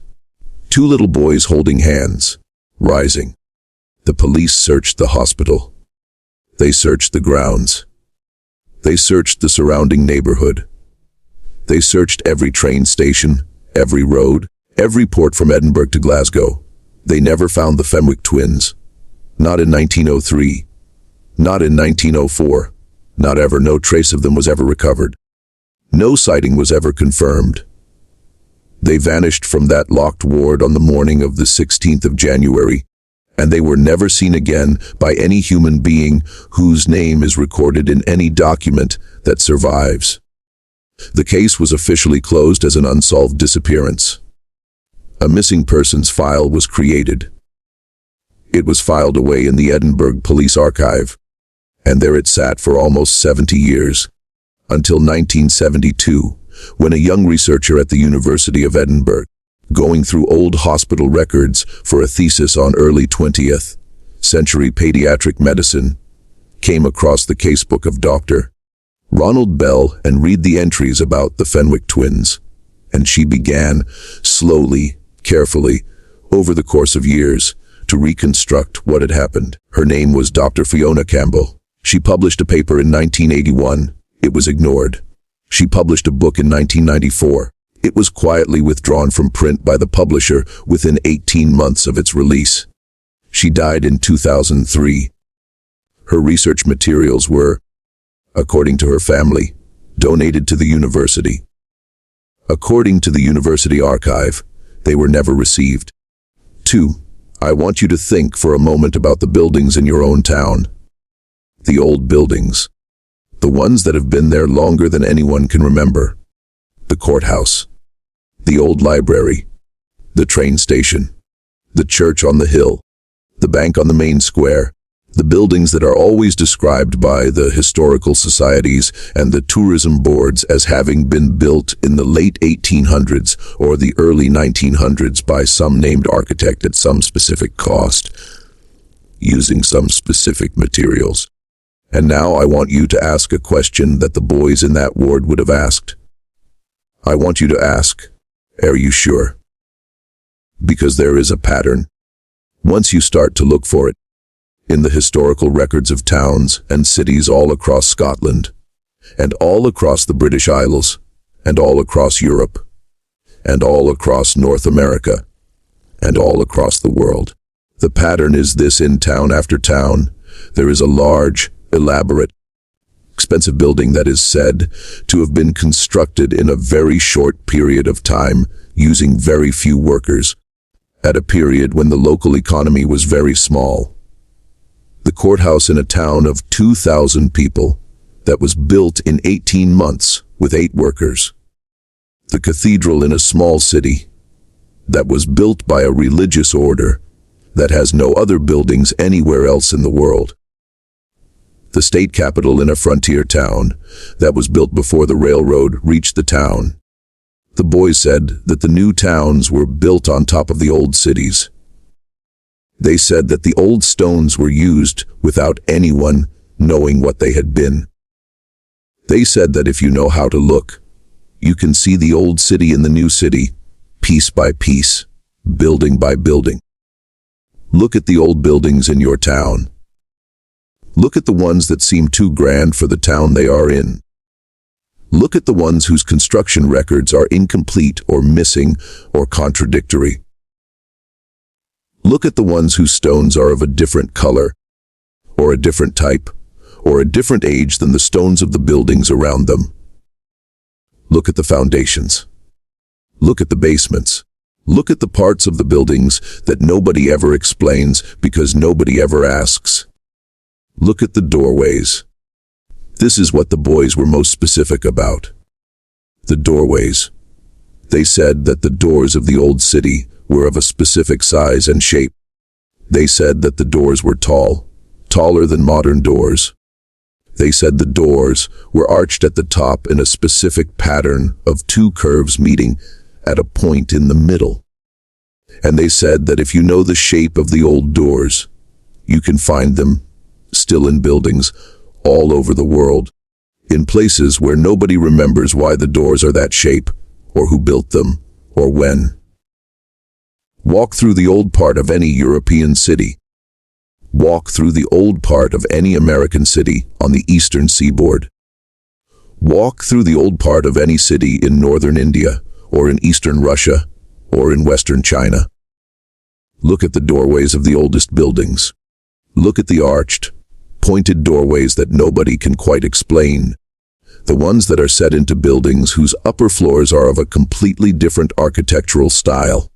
2 little boys holding hands, rising. The police searched the hospital. They searched the grounds. They searched the surrounding neighborhood. They searched every train station, every road, every port from Edinburgh to Glasgow. They never found the Fenwick twins. Not in 1903. Not in 1904. Not ever. No trace of them was ever recovered. No sighting was ever confirmed. They vanished from that locked ward on the morning of the 16th of January, and they were never seen again by any human being whose name is recorded in any document that survives. The case was officially closed as an unsolved disappearance. A missing persons file was created. It was filed away in the Edinburgh Police Archive, and there it sat for almost 70 years, until 1972, when a young researcher at the University of Edinburgh, going through old hospital records for a thesis on early 20th century pediatric medicine, came across the casebook of Dr. Ronald Bell and read the entries about the Fenwick twins, and she began, slowly, carefully, over the course of years, to reconstruct what had happened. Her name was Dr. Fiona Campbell. She published a paper in 1981. It was ignored. She published a book in 1994. It was quietly withdrawn from print by the publisher within 18 months of its release. She died in 2003. Her research materials were, according to her family, donated to the university. According to the university archive, they were never received. 2. I want you to think for a moment about the buildings in your own town. The old buildings. The ones that have been there longer than anyone can remember. The courthouse. The old library. The train station. The church on the hill. The bank on the main square. The buildings that are always described by the historical societies and the tourism boards as having been built in the late 1800s or the early 1900s by some named architect at some specific cost, using some specific materials. And now I want you to ask a question that the boys in that ward would have asked. I want you to ask, are you sure? Because there is a pattern. Once you start to look for it, in the historical records of towns and cities all across Scotland, and all across the British Isles, and all across Europe, and all across North America, and all across the world. The pattern is this: in town after town, there is a large, elaborate, expensive building that is said to have been constructed in a very short period of time using very few workers, at a period when the local economy was very small. The courthouse in a town of 2,000 people that was built in 18 months with 8 workers. The cathedral in a small city that was built by a religious order that has no other buildings anywhere else in the world. The state capitol in a frontier town that was built before the railroad reached the town. The boys said that the new towns were built on top of the old cities. They said that the old stones were used without anyone knowing what they had been. They said that if you know how to look, you can see the old city in the new city, piece by piece, building by building. Look at the old buildings in your town. Look at the ones that seem too grand for the town they are in. Look at the ones whose construction records are incomplete or missing or contradictory. Look at the ones whose stones are of a different color, or a different type, or a different age than the stones of the buildings around them. Look at the foundations. Look at the basements. Look at the parts of the buildings that nobody ever explains because nobody ever asks. Look at the doorways. This is what the boys were most specific about. The doorways. They said that the doors of the old city were of a specific size and shape. They said that the doors were tall, taller than modern doors. They said the doors were arched at the top in a specific pattern of 2 curves meeting at a point in the middle. And they said that if you know the shape of the old doors, you can find them still in buildings all over the world, in places where nobody remembers why the doors are that shape, or who built them, or when. Walk through the old part of any European city. Walk through the old part of any American city on the eastern seaboard. Walk through the old part of any city in northern India, or in eastern Russia, or in western China. Look at the doorways of the oldest buildings. Look at the arched, pointed doorways that nobody can quite explain. The ones that are set into buildings whose upper floors are of a completely different architectural style.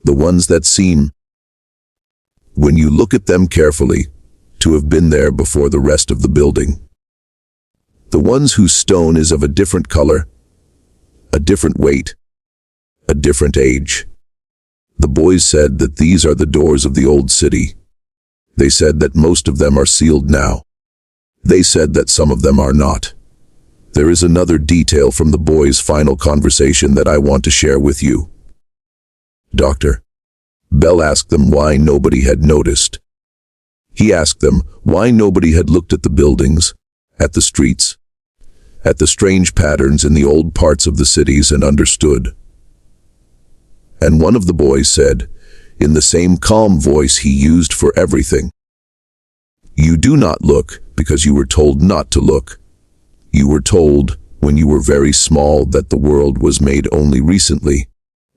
The ones that seem, when you look at them carefully, to have been there before the rest of the building. The ones whose stone is of a different color, a different weight, a different age. The boys said that these are the doors of the old city. They said that most of them are sealed now. They said that some of them are not. There is another detail from the boys' final conversation that I want to share with you. Dr. Bell asked them why nobody had noticed. He asked them why nobody had looked at the buildings, at the streets, at the strange patterns in the old parts of the cities and understood. And one of the boys said, in the same calm voice he used for everything, "You do not look because you were told not to look. You were told when you were very small that the world was made only recently,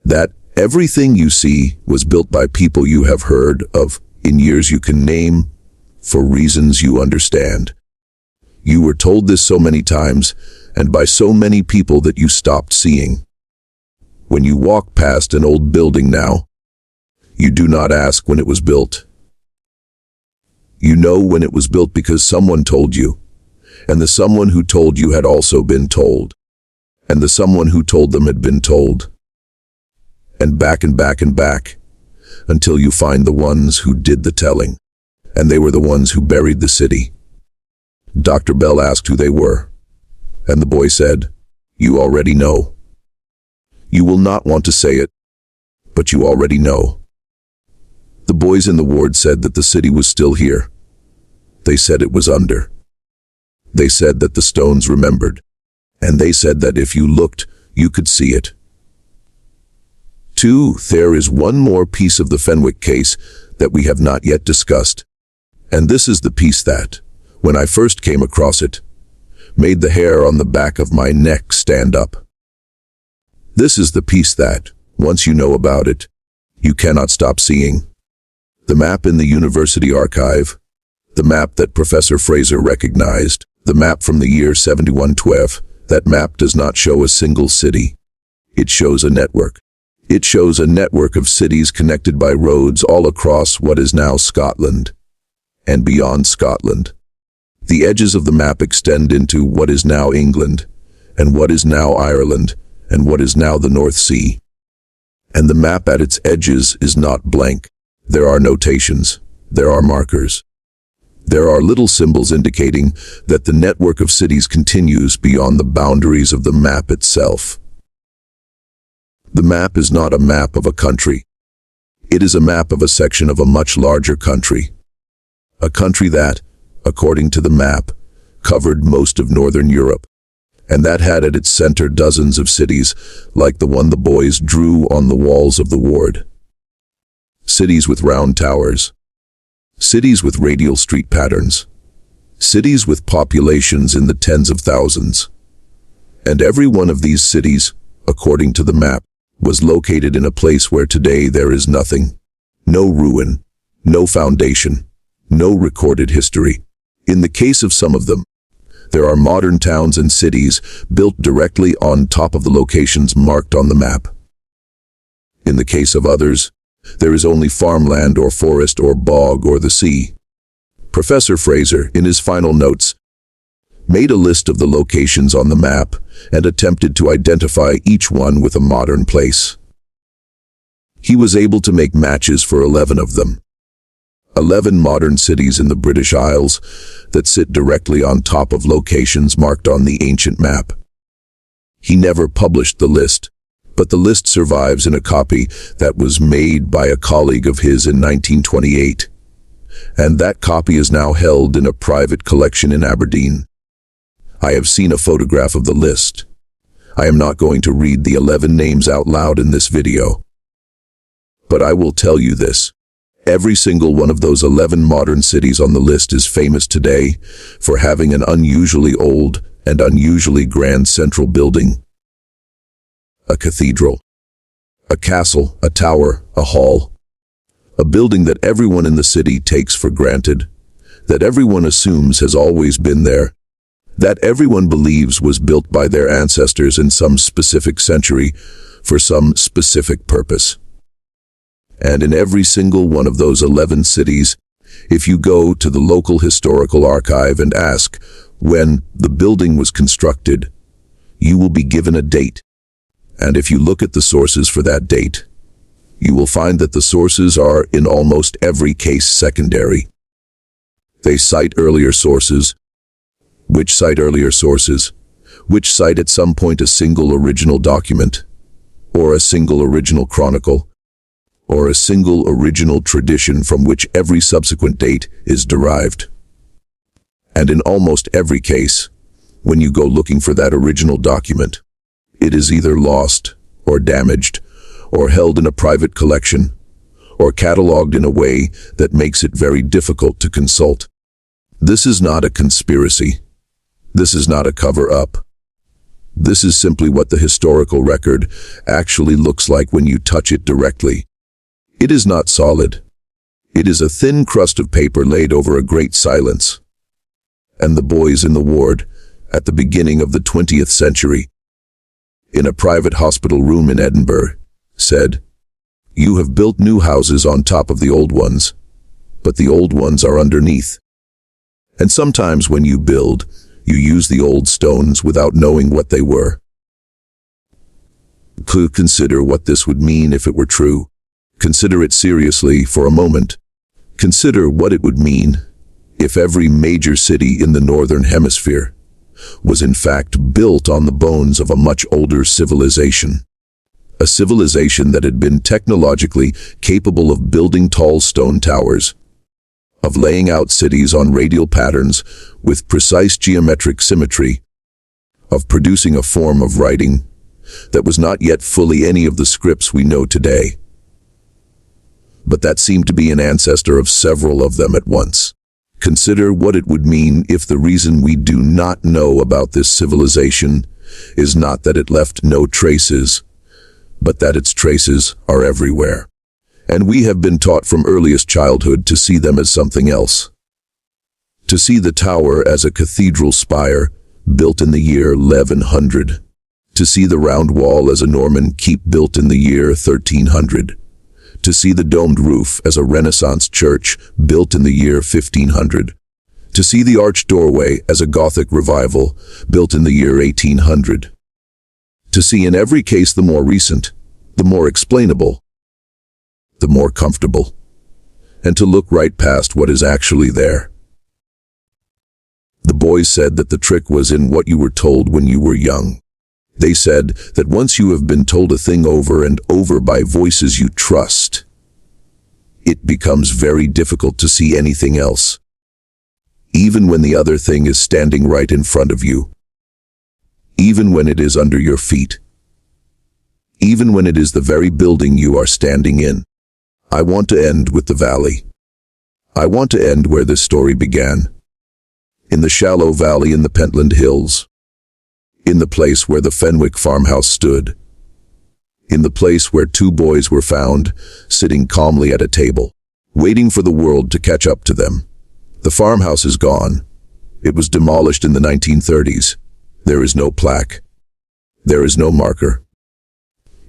that everything you see was built by people you have heard of in years you can name, for reasons you understand. You were told this so many times, and by so many people that you stopped seeing. When you walk past an old building now, you do not ask when it was built. You know when it was built because someone told you, and the someone who told you had also been told, and the someone who told them had been told. And back and back and back, until you find the ones who did the telling, and they were the ones who buried the city. Dr. Bell asked who they were, and the boy said, "You already know. You will not want to say it, but you already know." The boys in the ward said that the city was still here. They said it was under. They said that the stones remembered, and they said that if you looked, you could see it. 2. There is one more piece of the Fenwick case that we have not yet discussed, and this is the piece that, when I first came across it, made the hair on the back of my neck stand up. This is the piece that, once you know about it, you cannot stop seeing. The map in the university archive, the map that Professor Fraser recognized, the map from the year 7112, that map does not show a single city. It shows a network. It shows a network of cities connected by roads all across what is now Scotland, and beyond Scotland. The edges of the map extend into what is now England, and what is now Ireland, and what is now the North Sea. And the map at its edges is not blank. There are notations. There are markers. There are little symbols indicating that the network of cities continues beyond the boundaries of the map itself. The map is not a map of a country. It is a map of a section of a much larger country. A country that, according to the map, covered most of Northern Europe, and that had at its center dozens of cities like the one the boys drew on the walls of the ward. Cities with round towers. Cities with radial street patterns. Cities with populations in the tens of thousands. And every one of these cities, according to the map, was located in a place where today there is nothing. No ruin, no foundation, no recorded history. In the case of some of them, there are modern towns and cities built directly on top of the locations marked on the map. In the case of others, there is only farmland or forest or bog or the sea. Professor Fraser, in his final notes, made a list of the locations on the map and attempted to identify each one with a modern place. He was able to make matches for 11 of them. 11 modern cities in the British Isles that sit directly on top of locations marked on the ancient map. He never published the list, but the list survives in a copy that was made by a colleague of his in 1928, and that copy is now held in a private collection in Aberdeen. I have seen a photograph of the list. I am not going to read the 11 names out loud in this video. But I will tell you this. Every single one of those 11 modern cities on the list is famous today for having an unusually old and unusually grand central building. A cathedral, a castle, a tower, a hall. A building that everyone in the city takes for granted, that everyone assumes has always been there, that everyone believes was built by their ancestors in some specific century for some specific purpose. And in every single one of those 11 cities, if you go to the local historical archive and ask when the building was constructed, you will be given a date. And if you look at the sources for that date, you will find that the sources are in almost every case secondary. They cite earlier sources. Which cite earlier sources? Which cite at some point a single original document, or a single original chronicle, or a single original tradition from which every subsequent date is derived. And in almost every case, when you go looking for that original document, it is either lost, or damaged, or held in a private collection, or catalogued in a way that makes it very difficult to consult. This is not a conspiracy. This is not a cover-up. This is simply what the historical record actually looks like when you touch it directly. It is not solid. It is a thin crust of paper laid over a great silence. And the boys in the ward, at the beginning of the 20th century, in a private hospital room in Edinburgh, said, "You have built new houses on top of the old ones, but the old ones are underneath. And sometimes when you build, you use the old stones without knowing what they were." Consider what this would mean if it were true. Consider it seriously for a moment. Consider what it would mean if every major city in the Northern Hemisphere was in fact built on the bones of a much older civilization. A civilization that had been technologically capable of building tall stone towers, of laying out cities on radial patterns with precise geometric symmetry, of producing a form of writing that was not yet fully any of the scripts we know today, but that seemed to be an ancestor of several of them at once. Consider what it would mean if the reason we do not know about this civilization is not that it left no traces, but that its traces are everywhere. And we have been taught from earliest childhood to see them as something else. To see the tower as a cathedral spire built in the year 1100. To see the round wall as a Norman keep built in the year 1300. To see the domed roof as a Renaissance church built in the year 1500. To see the arched doorway as a Gothic revival built in the year 1800. To see in every case the more recent, the more explainable, the more comfortable, and to look right past what is actually there. The boys said that the trick was in what you were told when you were young. They said that once you have been told a thing over and over by voices you trust, it becomes very difficult to see anything else, even when the other thing is standing right in front of you, even when it is under your feet, even when it is the very building you are standing in. I want to end with the valley. I want to end where this story began, in the shallow valley in the Pentland Hills, in the place where the Fenwick farmhouse stood, in the place where two boys were found, sitting calmly at a table, waiting for the world to catch up to them. The farmhouse is gone. It was demolished in the 1930s. There is no plaque. There is no marker.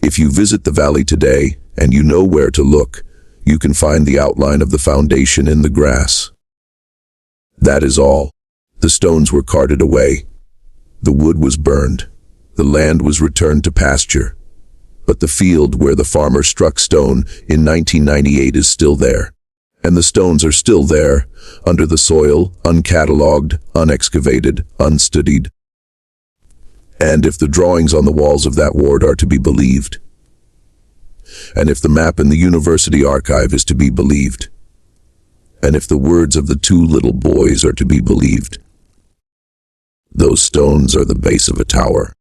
If you visit the valley today, and you know where to look, you can find the outline of the foundation in the grass. That is all. The stones were carted away. The wood was burned. The land was returned to pasture. But the field where the farmer struck stone in 1998 is still there. And the stones are still there, under the soil, uncatalogued, unexcavated, unstudied. And if the drawings on the walls of that ward are to be believed, and if the map in the university archive is to be believed, and if the words of the two little boys are to be believed, those stones are the base of a tower.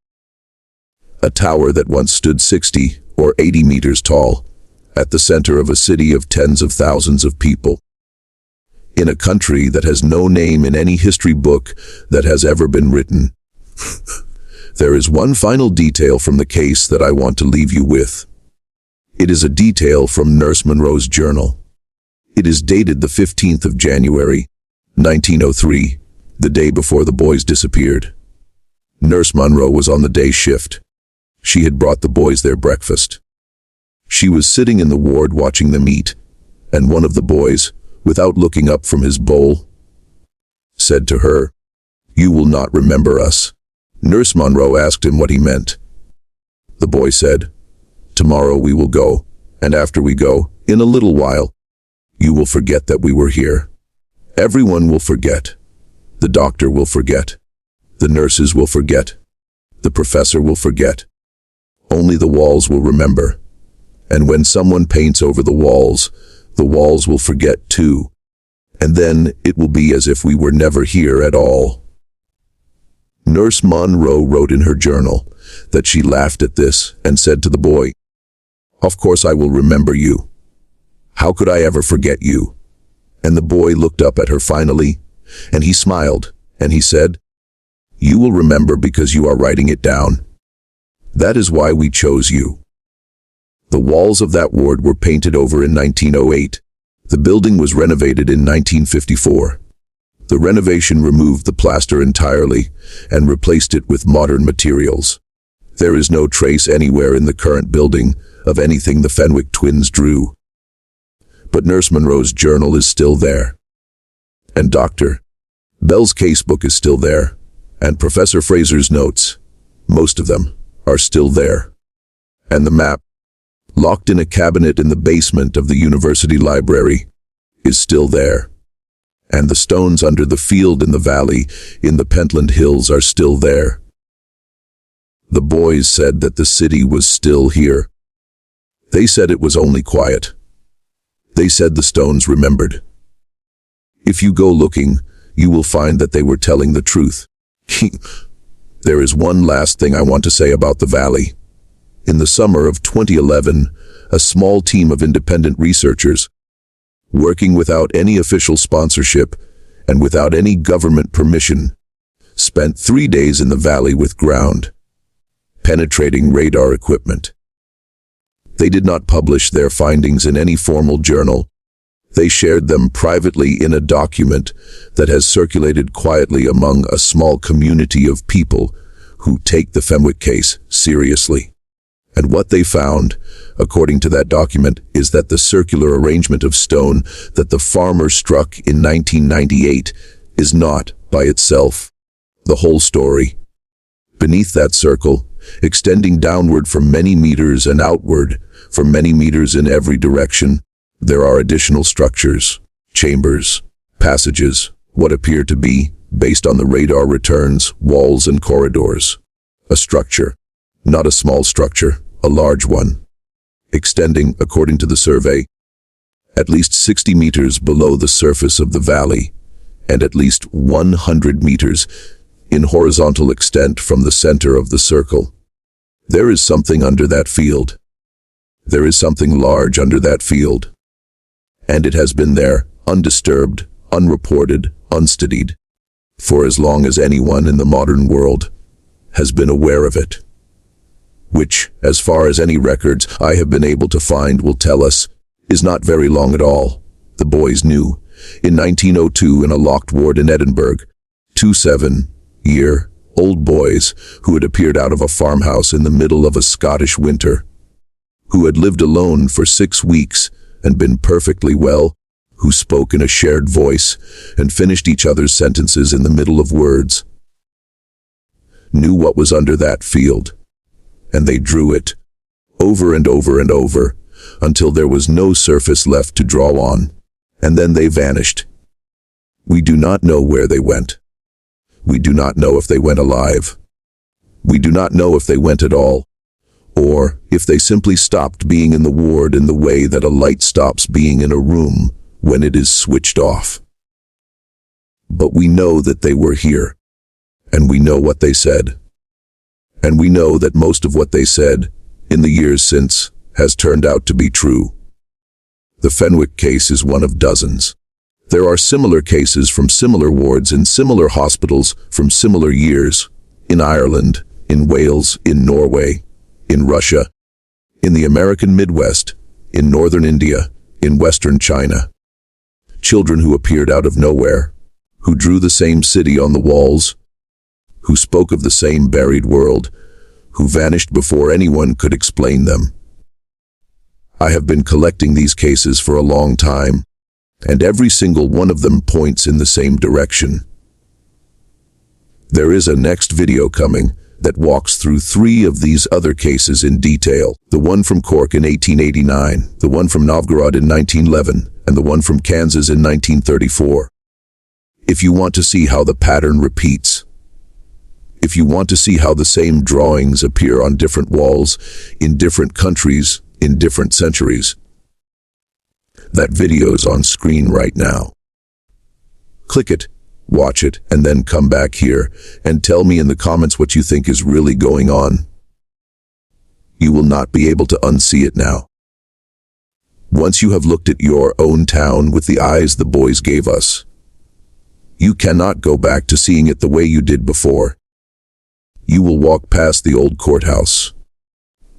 A tower that once stood 60 or 80 meters tall, at the center of a city of tens of thousands of people, in a country that has no name in any history book that has ever been written. There is one final detail from the case that I want to leave you with. It is a detail from Nurse Monroe's journal. It is dated the 15th of January, 1903, the day before the boys disappeared. Nurse Monroe was on the day shift. She had brought the boys their breakfast. She was sitting in the ward watching them eat, and one of the boys, without looking up from his bowl, said to her, "You will not remember us." Nurse Monroe asked him what he meant. The boy said, "Tomorrow we will go, and after we go, in a little while, you will forget that we were here. Everyone will forget. The doctor will forget. The nurses will forget. The professor will forget. Only the walls will remember. And when someone paints over the walls will forget too. And then it will be as if we were never here at all." Nurse Monroe wrote in her journal that she laughed at this and said to the boy, "Of course I will remember you. How could I ever forget you?" And the boy looked up at her finally, and he smiled, and he said, "You will remember because you are writing it down. That is why we chose you." The walls of that ward were painted over in 1908. The building was renovated in 1954. The renovation removed the plaster entirely and replaced it with modern materials. There is no trace anywhere in the current building of anything the Fenwick twins drew. But Nurse Monroe's journal is still there. And Dr. Bell's casebook is still there. And Professor Fraser's notes, most of them, are still there. And the map, locked in a cabinet in the basement of the university library, is still there. And the stones under the field in the valley in the Pentland Hills are still there. The boys said that the city was still here. They said it was only quiet. They said the stones remembered. If you go looking, you will find that they were telling the truth. There is one last thing I want to say about the valley. In the summer of 2011, a small team of independent researchers, working without any official sponsorship and without any government permission, spent 3 days in the valley with ground-penetrating radar equipment. They did not publish their findings in any formal journal. They shared them privately in a document that has circulated quietly among a small community of people who take the Fenwick case seriously. And what they found, according to that document, is that the circular arrangement of stone that the farmer struck in 1998 is not, by itself, the whole story. Beneath that circle, extending downward for many meters and outward for many meters in every direction, there are additional structures, chambers, passages, what appear to be, based on the radar returns, walls and corridors. A structure, not a small structure, a large one, extending, according to the survey, at least 60 meters below the surface of the valley, and at least 100 meters in horizontal extent from the center of the circle. There is something under that field. There is something large under that field. And it has been there, undisturbed, unreported, unstudied, for as long as anyone in the modern world has been aware of it. Which, as far as any records I have been able to find will tell us, is not very long at all. The boys knew, in 1902 in a locked ward in Edinburgh, 2 7-year-old boys who had appeared out of a farmhouse in the middle of a Scottish winter, who had lived alone for 6 weeks and been perfectly well, who spoke in a shared voice and finished each other's sentences in the middle of words, knew what was under that field, and they drew it, over and over and over, until there was no surface left to draw on, and then they vanished. We do not know where they went. We do not know if they went alive. We do not know if they went at all, or if they simply stopped being in the ward in the way that a light stops being in a room when it is switched off. But we know that they were here, and we know what they said. And we know that most of what they said, in the years since, has turned out to be true. The Fenwick case is one of dozens. There are similar cases from similar wards in similar hospitals from similar years, in Ireland, in Wales, in Norway, in Russia, in the American Midwest, in northern India, in western China. Children who appeared out of nowhere, who drew the same city on the walls, who spoke of the same buried world, who vanished before anyone could explain them. I have been collecting these cases for a long time, and every single one of them points in the same direction. There is a next video coming that walks through 3 of these other cases in detail. The one from Cork in 1889, the one from Novgorod in 1911, and the one from Kansas in 1934. If you want to see how the pattern repeats, if you want to see how the same drawings appear on different walls, in different countries, in different centuries, that video's on screen right now. Click it, watch it, and then come back here and tell me in the comments what you think is really going on. You will not be able to unsee it now. Once you have looked at your own town with the eyes the boys gave us, you cannot go back to seeing it the way you did before. You will walk past the old courthouse.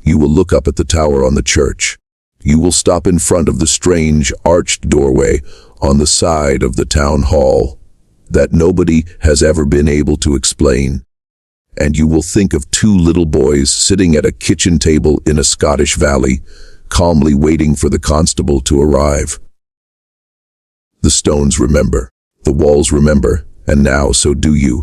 You will look up at the tower on the church. You will stop in front of the strange arched doorway on the side of the town hall. that nobody has ever been able to explain. And you will think of two little boys sitting at a kitchen table in a Scottish valley, calmly waiting for the constable to arrive. The stones remember, the walls remember, and now so do you.